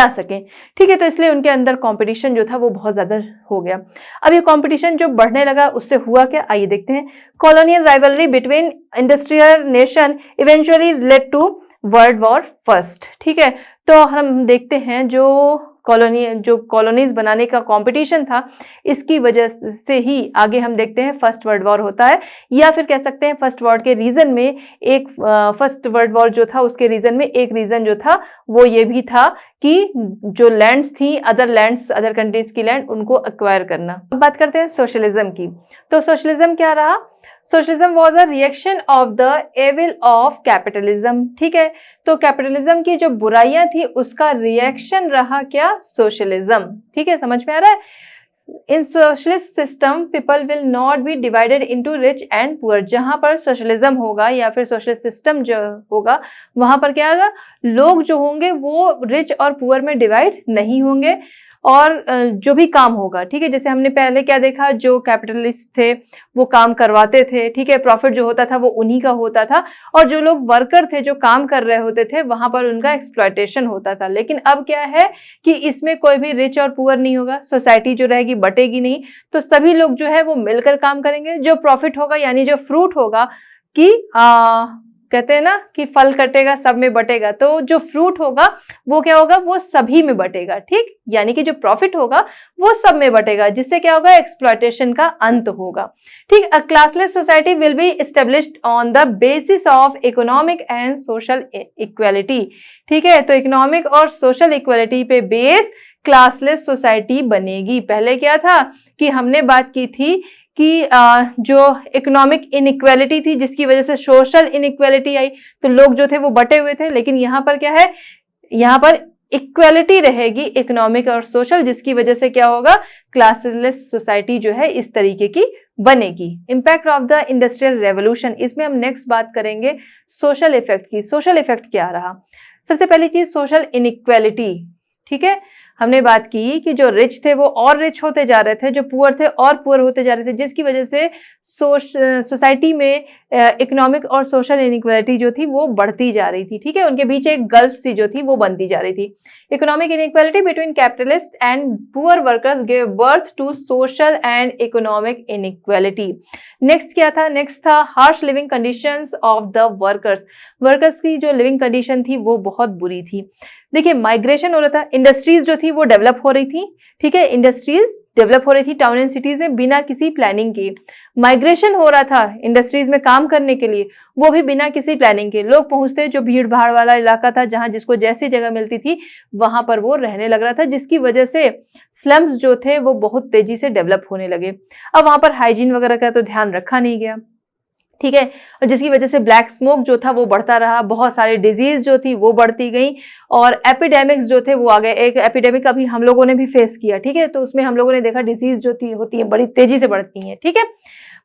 सकें। ठीक है, तो इसलिए उनके अंदर कंपटीशन जो था वो बहुत ज्यादा हो गया। अब ये कंपटीशन जो बढ़ने लगा उससे हुआ क्या, आइए देखते हैं। Colonial rivalry between industrial nation eventually led to world war first. ठीक है, तो हम देखते हैं जो कॉलोनीज बनाने का कंपटीशन था, इसकी वजह से ही आगे हम देखते हैं फर्स्ट वर्ल्ड वॉर होता है, या फिर कह सकते हैं फर्स्ट वर्ल्ड के रीजन में एक फर्स्ट वर्ल्ड वॉर जो था उसके रीजन में एक रीजन जो था वो ये भी था कि जो लैंड्स थी, अदर कंट्रीज की लैंड, उनको एक्वायर करना। अब बात करते हैं सोशलिज्म की। तो सोशलिज्म क्या रहा? Socialism was a reaction of the evil of capitalism. ठीक है, तो कैपिटलिज्म की जो बुराइयां थी उसका रिएक्शन रहा क्या? सोशलिज्म। ठीक है, समझ में आ रहा है? In socialist system people will not be divided into rich and poor. जहां पर सोशलिज्म होगा या फिर सोशलिस्ट सिस्टम जो होगा वहां पर क्या होगा, लोग जो होंगे वो रिच और पुअर में डिवाइड नहीं होंगे, और जो भी काम होगा, ठीक है, जैसे हमने पहले क्या देखा, जो कैपिटलिस्ट थे वो काम करवाते थे, ठीक है, प्रॉफिट जो होता था वो उन्हीं का होता था, और जो लोग वर्कर थे जो काम कर रहे होते थे वहां पर उनका एक्सप्लॉयटेशन होता था। लेकिन अब क्या है कि इसमें कोई भी रिच और पुअर नहीं होगा, सोसाइटी जो रहेगी बटेगी नहीं, तो सभी लोग जो है वो मिलकर काम करेंगे। जो प्रॉफिट होगा यानी जो फ्रूट होगा कि कहते हैं ना कि फल कटेगा सब में बटेगा, तो जो फ्रूट होगा वो क्या होगा, वो सभी में बटेगा। ठीक, यानी कि जो प्रॉफिट होगा वो सब में बटेगा, जिससे क्या होगा, एक्सप्लॉयटेशन का अंत होगा। ठीक, a classless society will be established on the basis of economic and social equality. ठीक है, तो इकोनॉमिक और सोशल इक्वालिटी पे बेस क्लासलेस सोसाइटी बनेगी। पहले क्या था कि हमने बात की थी कि जो इकोनॉमिक इनइक्वालिटी थी जिसकी वजह से सोशल इनइक्वालिटी आई, तो लोग जो थे वो बटे हुए थे, लेकिन यहाँ पर क्या है, यहाँ पर इक्वालिटी रहेगी इकोनॉमिक और सोशल, जिसकी वजह से क्या होगा, क्लासलेस सोसाइटी जो है इस तरीके की बनेगी। Impact of the industrial revolution, इसमें हम नेक्स्ट बात करेंगे सोशल इफेक्ट की। सोशल इफेक्ट क्या रहा? सबसे पहली चीज सोशल इनइक्वालिटी। ठीक है, हमने बात की कि जो रिच थे वो और रिच होते जा रहे थे, जो पुअर थे और पुअर होते जा रहे थे, जिसकी वजह से सोसाइटी में इकोनॉमिक और सोशल इनइक्वालिटी जो थी वो बढ़ती जा रही थी। ठीक है, उनके बीच एक गल्फ सी जो थी वो बनती जा रही थी। Economic inequality between capitalist and poor workers give birth to social and economic inequality. Next क्या था? नेक्स्ट था harsh living conditions of the workers. Workers की जो लिविंग कंडीशन थी वो बहुत बुरी थी। देखिए, माइग्रेशन हो रहा था, इंडस्ट्रीज जो थी वो डेवलप हो रही थी। ठीक है, इंडस्ट्रीज डेवलप हो रही थी टाउन एंड सिटीज में बिना किसी प्लानिंग के। माइग्रेशन हो रहा था इंडस्ट्रीज में काम करने के लिए, वो भी बिना किसी प्लानिंग के। लोग पहुंचते, जो भीड़ भाड़ वाला इलाका था जहां जिसको जैसी जगह मिलती थी वहां पर वो रहने लग रहा था, जिसकी वजह से स्लम्स जो थे वो बहुत तेजी से डेवलप होने लगे। अब वहां पर हाइजीन वगैरह का तो ध्यान रखा नहीं गया। ठीक है, और जिसकी वजह से ब्लैक स्मोक जो था वो बढ़ता रहा, बहुत सारे डिजीज जो थी वो बढ़ती गई, और एपिडेमिक्स जो थे वो आ गए। एक एपिडेमिक अभी हम लोगों ने भी फेस किया। ठीक है, तो उसमें हम लोगों ने देखा डिजीज जो थी होती है बड़ी तेजी से बढ़ती हैं। ठीक है,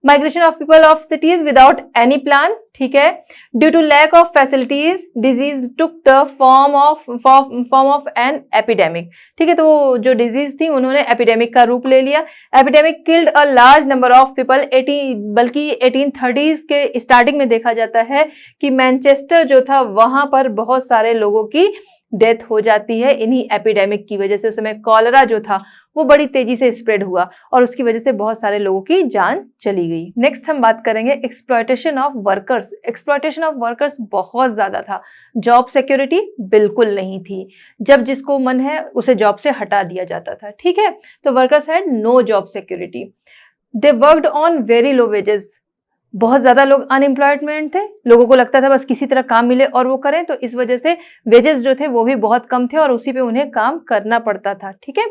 migration of people of cities without any plan. ठीक है, due to lack of facilities disease took the form of an epidemic. ठीक है, तो जो डिजीज थी उन्होंने एपिडेमिक का रूप ले लिया। Epidemic killed a large number of people. बल्कि 1830s के स्टार्टिंग में देखा जाता है कि मैनचेस्टर जो था वहां पर बहुत सारे लोगों की डेथ हो जाती है इन्हीं एपिडेमिक की वजह से। उस समय कॉलरा जो था वो बड़ी तेजी से स्प्रेड हुआ और उसकी वजह से बहुत सारे लोगों की जान चली गई। नेक्स्ट हम बात करेंगे exploitation of workers. Exploitation of workers बहुत ज्यादा था। जॉब सिक्योरिटी बिल्कुल नहीं थी, जब जिसको मन है उसे जॉब से हटा दिया जाता था। ठीक है, तो workers had no job security. They worked on very low wages. बहुत ज्यादा लोग अनएम्प्लॉयमेंट थे, लोगों को लगता था बस किसी तरह काम मिले और वो करें, तो इस वजह से वेजेस जो थे वो भी बहुत कम थे और उसी पे उन्हें काम करना पड़ता था। ठीक है,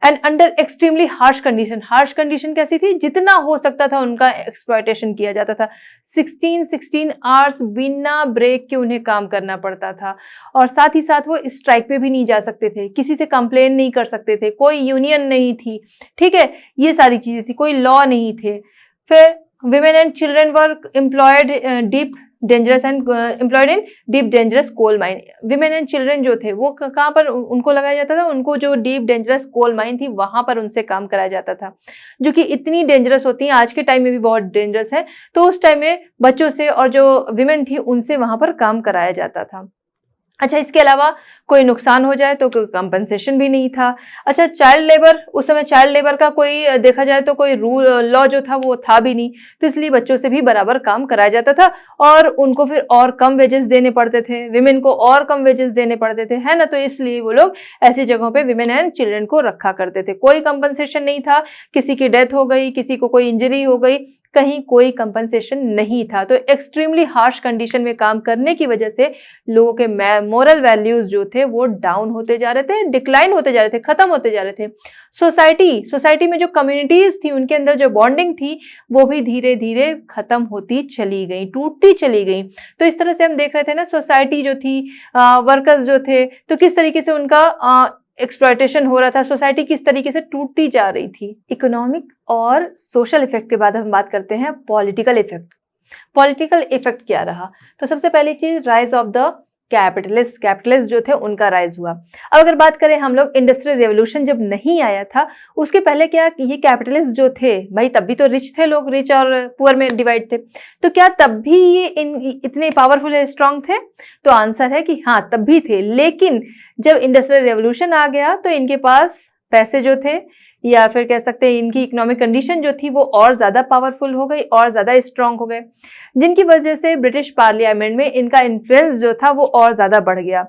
and under extremely harsh condition. Harsh condition कैसी थी? जितना हो सकता था उनका एक्सप्लॉयटेशन किया जाता था। 16 आवर्स बिना ब्रेक के उन्हें काम करना पड़ता था, और साथ ही साथ वो स्ट्राइक पे भी नहीं जा सकते थे, किसी से कंप्लेन नहीं कर सकते थे, कोई यूनियन नहीं थी। ठीक है, ये सारी चीजें थी, कोई लॉ नहीं थे। फिर women and children were employed deep dangerous and employed in deep dangerous coal mine. Women and children जो थे वो कहाँ पर उनको लगाया जाता था, उनको जो डीप डेंजरस कोल माइन थी वहां पर उनसे काम कराया जाता था, जो कि इतनी डेंजरस होती है, आज के टाइम में भी बहुत डेंजरस है। तो उस टाइम में बच्चों से और जो विमेन थी उनसे वहां पर काम कराया जाता था। अच्छा, इसके अलावा कोई नुकसान हो जाए तो कोई कंपनसेशन भी नहीं था। अच्छा, चाइल्ड लेबर, उस समय चाइल्ड लेबर का कोई देखा जाए तो कोई रूल लॉ जो था वो था भी नहीं, तो इसलिए बच्चों से भी बराबर काम कराया जाता था और उनको फिर और कम वेजेस देने पड़ते थे, विमेन को और कम वेजेस देने पड़ते थे, है ना। तो इसलिए वो लोग ऐसी जगहों पे विमेन एंड चिल्ड्रन को रखा करते थे। कोई कंपनसेशन नहीं था, किसी की डेथ हो गई, किसी को कोई इंजरी हो गई, कहीं कोई कंपनसेशन नहीं था। तो एक्सट्रीमली हार्श कंडीशन में काम करने की वजह से लोगों के मोरल वैल्यूज जो थे वो डाउन होते जा रहे थे, डिक्लाइन होते जा रहे थे, खत्म होते जा रहे थे। सोसाइटी में जो कम्युनिटीज थी उनके अंदर जो बॉन्डिंग थी वो भी धीरे धीरे खत्म होती चली गई, टूटती चली गई। तो इस तरह से हम देख रहे थे ना, सोसाइटी जो थी, वर्कर्स जो थे, तो किस तरीके से उनका एक्सप्लॉयटेशन हो रहा था, सोसाइटी किस तरीके से टूटती जा रही थी। इकोनॉमिक और सोशल इफेक्ट के बाद हम बात करते हैं पॉलिटिकल इफेक्ट। पॉलिटिकल इफेक्ट क्या रहा, तो सबसे पहली चीज राइज ऑफ द कैपिटलिस्ट जो थे उनका राइज हुआ। अब अगर बात करें हम लोग, इंडस्ट्रियल रेवोल्यूशन जब नहीं आया था उसके पहले क्या ये कैपिटलिस्ट जो थे भाई, तब भी तो रिच थे लोग, रिच और पुअर में डिवाइड थे, तो क्या तब भी ये इतने पावरफुल स्ट्रांग थे? तो आंसर है कि हाँ, तब भी थे। लेकिन जब इंडस्ट्रियल रेवोल्यूशन आ गया तो इनके पास पैसे जो थे, या फिर कह सकते हैं इनकी इकोनॉमिक कंडीशन जो थी वो और ज्यादा पावरफुल हो गई और ज्यादा स्ट्रांग हो गए, जिनकी वजह से ब्रिटिश पार्लियामेंट में इनका इन्फ्लुएंस जो था वो और ज्यादा बढ़ गया।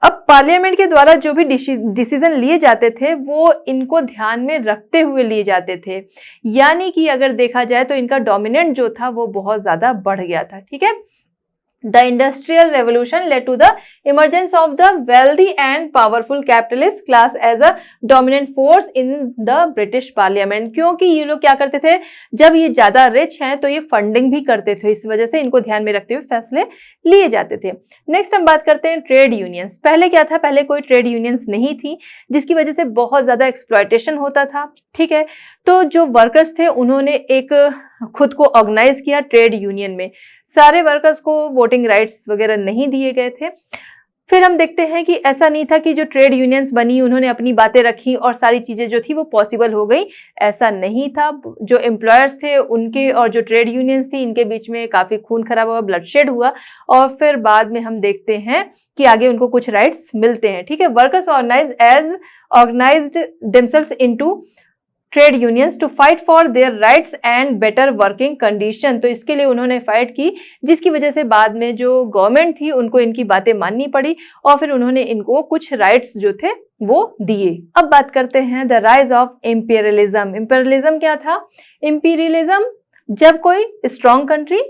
अब पार्लियामेंट के द्वारा जो भी डिसीजन लिए जाते थे वो इनको ध्यान में रखते हुए लिए जाते थे, यानी कि अगर देखा जाए तो इनका डोमिनेंट जो था वो बहुत ज्यादा बढ़ गया था। ठीक है, The Industrial Revolution led to the emergence of the wealthy and powerful capitalist class as a dominant force in the British Parliament। क्योंकि ये लोग क्या करते थे, जब ये ज्यादा रिच हैं तो ये फंडिंग भी करते थे, इस वजह से इनको ध्यान में रखते हुए फैसले लिए जाते थे। नेक्स्ट हम बात करते हैं ट्रेड यूनियंस। पहले क्या था, पहले कोई ट्रेड यूनियंस नहीं थी, जिसकी वजह से बहुत ज्यादा एक्सप्लॉयटेशन होता था। ठीक है, तो जो वर्कर्स थे उन्होंने एक खुद को ऑर्गेनाइज किया ट्रेड यूनियन में। सारे वर्कर्स को वोटिंग राइट्स वगैरह नहीं दिए गए थे। फिर हम देखते हैं कि ऐसा नहीं था कि जो ट्रेड यूनियंस बनी उन्होंने अपनी बातें रखी और सारी चीजें जो थी वो पॉसिबल हो गई, ऐसा नहीं था। जो एम्प्लॉयर्स थे उनके और जो ट्रेड यूनियंस थी इनके बीच में काफी खून खराब हुआ, ब्लडशेड हुआ, और फिर बाद में हम देखते हैं कि आगे उनको कुछ राइट्स मिलते हैं। ठीक है, workers organized themselves into trade unions to fight for their rights and better working condition. तो इसके लिए उन्होंने फाइट की, जिसकी वजह से बाद में जो गवर्नमेंट थी उनको इनकी बातें माननी पड़ी और फिर उन्होंने इनको कुछ राइट्स जो थे वो दिए। अब बात करते हैं the rise of imperialism. Imperialism क्या था? इंपीरियलिज्म जब कोई स्ट्रॉन्ग कंट्री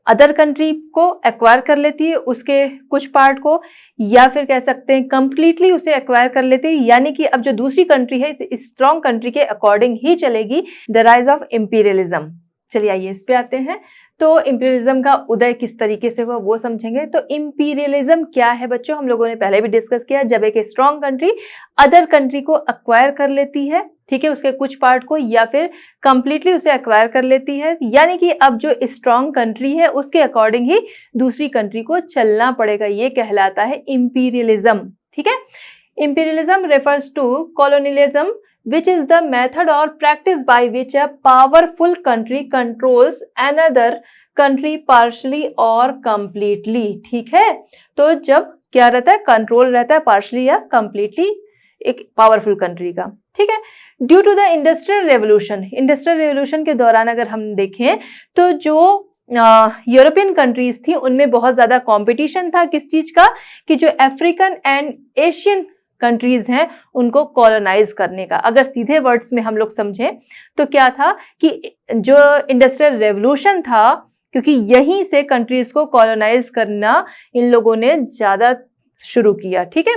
अदर कंट्री को एक्वायर कर लेती है, उसके कुछ पार्ट को, या फिर कह सकते हैं कंप्लीटली उसे एक्वायर कर लेती है, यानी कि अब जो दूसरी कंट्री है इस स्ट्रॉन्ग कंट्री के अकॉर्डिंग ही चलेगी। The rise of imperialism. चलिए आइए इस पे आते हैं। तो इंपीरियलिज्म का उदय किस तरीके से हुआ वो समझेंगे। तो इंपीरियलिज्म क्या है बच्चों, हम लोगों ने पहले भी डिस्कस किया, जब एक स्ट्रॉन्ग कंट्री अदर कंट्री को एक्वायर कर लेती है, ठीक है, उसके कुछ पार्ट को, या फिर कंप्लीटली उसे एक्वायर कर लेती है, यानी कि अब जो स्ट्रॉन्ग कंट्री है उसके अकॉर्डिंग ही दूसरी कंट्री को चलना पड़ेगा, ये कहलाता है इंपीरियलिज्म। ठीक है, imperialism refers to colonialism which is the method or practice by which a powerful country controls another country partially or completely। ठीक है, तो जब क्या रहता है, कंट्रोल रहता है पार्शली या कंप्लीटली एक पावरफुल कंट्री का। ठीक है, due to the industrial revolution के दौरान अगर हम देखें तो जो यूरोपियन कंट्रीज थी उनमें बहुत ज्यादा कंपटीशन था, किस चीज का, कि जो अफ्रीकन एंड एशियन कंट्रीज हैं उनको कॉलोनाइज करने का। अगर सीधे वर्ड्स में हम लोग समझें तो क्या था कि जो इंडस्ट्रियल रेवोल्यूशन था, क्योंकि यहीं से कंट्रीज को कॉलोनाइज करना इन लोगों ने ज्यादा शुरू किया। ठीक है,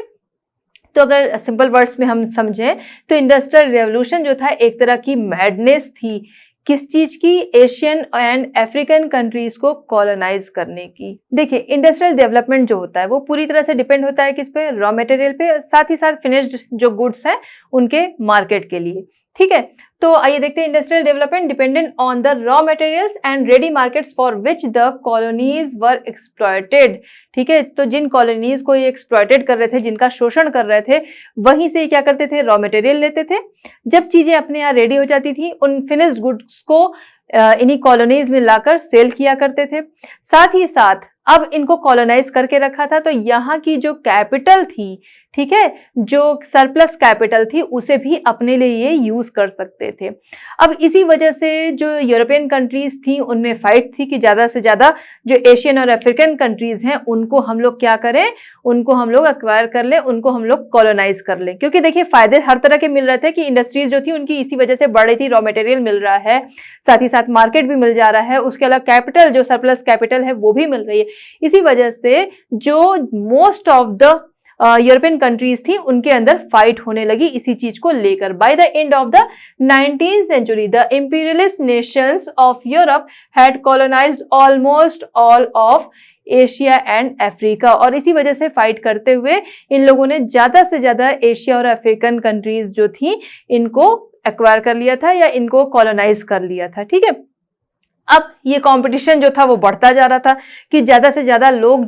तो अगर सिंपल वर्ड्स में हम समझें तो इंडस्ट्रियल रेवोल्यूशन जो था एक तरह की मैडनेस थी, किस चीज की, एशियन एंड अफ्रीकन कंट्रीज को कॉलोनाइज करने की। देखिए, इंडस्ट्रियल डेवलपमेंट जो होता है वो पूरी तरह से डिपेंड होता है किस पे, रॉ मटेरियल पे, साथ ही साथ फिनिश्ड जो गुड्स हैं उनके मार्केट के लिए। ठीक है, तो आइए देखते हैं, industrial development dependent on the raw materials and ready markets for which the colonies were exploited. ठीक है, तो जिन कॉलोनीज को ये एक्सप्लॉयटेड कर रहे थे, जिनका शोषण कर रहे थे, वहीं से क्या करते थे, रॉ मटेरियल लेते थे। जब चीजें अपने यहाँ रेडी हो जाती थी, उन फिनिश्ड गुड्स को इन्हीं कॉलोनीज में लाकर सेल किया करते थे। साथ ही साथ अब इनको कॉलोनाइज करके रखा था, तो यहाँ की जो कैपिटल थी, ठीक है, जो सरप्लस कैपिटल थी, उसे भी अपने लिए ये यूज कर सकते थे। अब इसी वजह से जो यूरोपियन कंट्रीज थी, उनमें फाइट थी कि ज्यादा से ज्यादा जो एशियन और अफ्रीकन कंट्रीज हैं, उनको हम लोग क्या करें, उनको हम लोग एक्वायर कर लें, उनको हम लोग कॉलोनाइज कर लें। क्योंकि देखिए फायदे हर तरह के मिल रहे थे कि इंडस्ट्रीज जो थी उनकी इसी वजह से बढ़ रही थी, रॉ मटेरियल मिल रहा है, साथ ही साथ मार्केट भी मिल जा रहा है, उसके अलावा कैपिटल जो सरप्लस कैपिटल है वो भी मिल रही है। इसी वजह से जो most of the European countries थी, उनके अंदर फाइट होने लगी इसी चीज को लेकर। By the end of the 19th century the imperialist Nations of Europe had colonised almost all of Asia and Africa. और इसी वजह से फाइट करते हुए इन लोगों ने ज्यादा से ज्यादा एशिया और अफ्रीकन कंट्रीज जो थी, इनको एक्वायर कर लिया था या इनको कॉलोनाइज कर लिया था। ठीक है, अब ये कंपटीशन जो था वो बढ़ता जा रहा था कि ज्यादा से ज्यादा लोग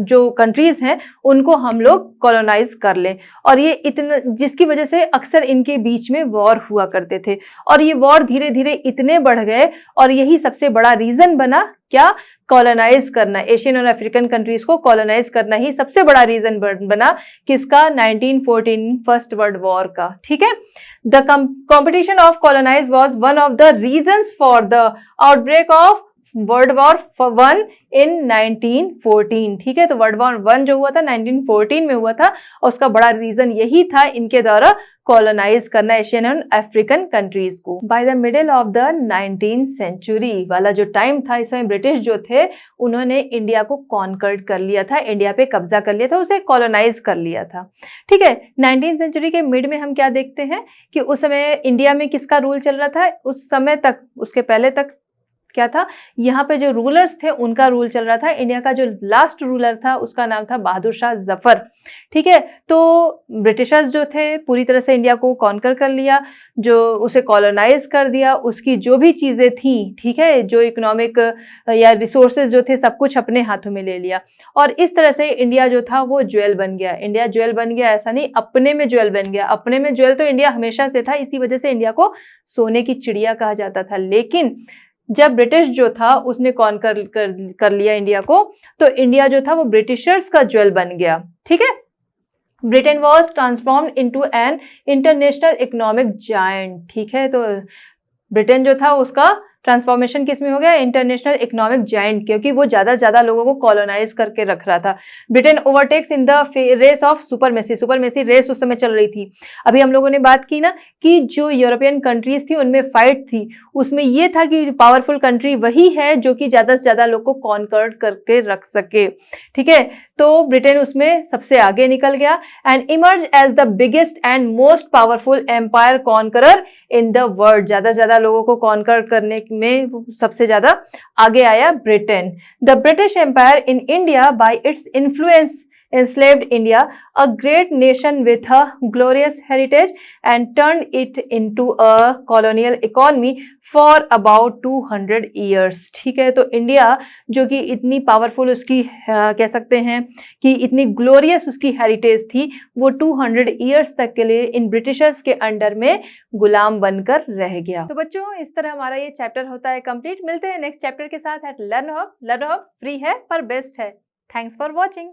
जो कंट्रीज हैं उनको हम लोग कॉलोनाइज कर लें। और ये इतना, जिसकी वजह से अक्सर इनके बीच में वॉर हुआ करते थे, और ये वॉर धीरे धीरे इतने बढ़ गए, और यही सबसे बड़ा रीजन बना क्या, कॉलोनाइज करना, एशियन और अफ्रीकन कंट्रीज को कॉलोनाइज करना ही सबसे बड़ा रीजन बना किसका, 1914 फर्स्ट वर्ल्ड वॉर का। ठीक है, the competition of colonize was one of the reasons for the outbreak of world war 1 in 1914। ठीक है, तो वर्ल्ड वॉर 1 जो हुआ था 1914 में हुआ था, और उसका बड़ा रीजन यही था इनके द्वारा कॉलोनाइज करना एशियन एंड अफ्रीकन कंट्रीज को। By the middle of the 19th century वाला जो टाइम था, इस समय ब्रिटिश जो थे उन्होंने इंडिया को कॉन्कर्ड कर लिया था, इंडिया पे कब्जा कर लिया था, उसे कॉलोनाइज कर लिया था। ठीक है, 19th century के मिड में हम क्या देखते हैं कि उस समय इंडिया में किसका रूल चल रहा था, उस समय तक, उसके पहले तक क्या था, यहाँ पे जो रूलर्स थे उनका रूल चल रहा था। इंडिया का जो लास्ट रूलर था उसका नाम था बहादुर शाह जफर। ठीक है, तो ब्रिटिशर्स जो थे पूरी तरह से इंडिया को कॉन्कर कर लिया, जो उसे कॉलोनाइज कर दिया, उसकी जो भी चीजें थी, ठीक है, जो इकोनॉमिक या रिसोर्सेज जो थे, सब कुछ अपने हाथों में ले लिया। और इस तरह से इंडिया जो था वो ज्वेल बन गया। इंडिया ज्वेल बन गया ऐसा नहीं, अपने में ज्वेल बन गया। अपने में ज्वेल तो इंडिया हमेशा से था, इसी वजह से इंडिया को सोने की चिड़िया कहा जाता था। लेकिन जब ब्रिटिश जो था उसने कॉन्कर कर लिया इंडिया को, तो इंडिया जो था वो ब्रिटिशर्स का ज्वेल बन गया। ठीक है, Britain was transformed into an international economic giant. ठीक है, तो ब्रिटेन जो था उसका ट्रांसफॉर्मेशन किस में हो गया, इंटरनेशनल इकोनॉमिक जायंट, क्योंकि वो ज्यादा ज्यादा लोगों को कॉलोनाइज करके रख रहा था। Britain overtakes in the race of supremacy. Supremacy race उस समय चल रही थी। अभी हम लोगों ने बात की ना कि जो यूरोपियन कंट्रीज थी उनमें फाइट थी, उसमें ये था कि पावरफुल कंट्री वही है जो कि ज्यादा से ज्यादा लोग को कॉन्कर्ड करके रख सके। ठीक है, तो ब्रिटेन उसमें सबसे आगे निकल गया and emerge as the biggest and most powerful empire conqueror in the world. ज्यादा से ज्यादा लोगों को कॉन्कर करने में सबसे ज्यादा आगे आया Britain. The British empire in India by its influence enslaved India, a great nation with a glorious heritage, and turned it into a colonial economy for about 200 years. ठीक है, तो इंडिया जो कि इतनी पावरफुल उसकी कह सकते हैं कि इतनी ग्लोरियस उसकी हेरिटेज थी, वो 200 ईयर्स तक के लिए इन ब्रिटिशर्स के अंडर में गुलाम बनकर रह गया। तो बच्चों, इस तरह हमारा ये चैप्टर होता है कंप्लीट। मिलते हैं नेक्स्ट चैप्टर के साथ at learn hub. Learn hub free है पर बेस्ट है। Thanks for watching.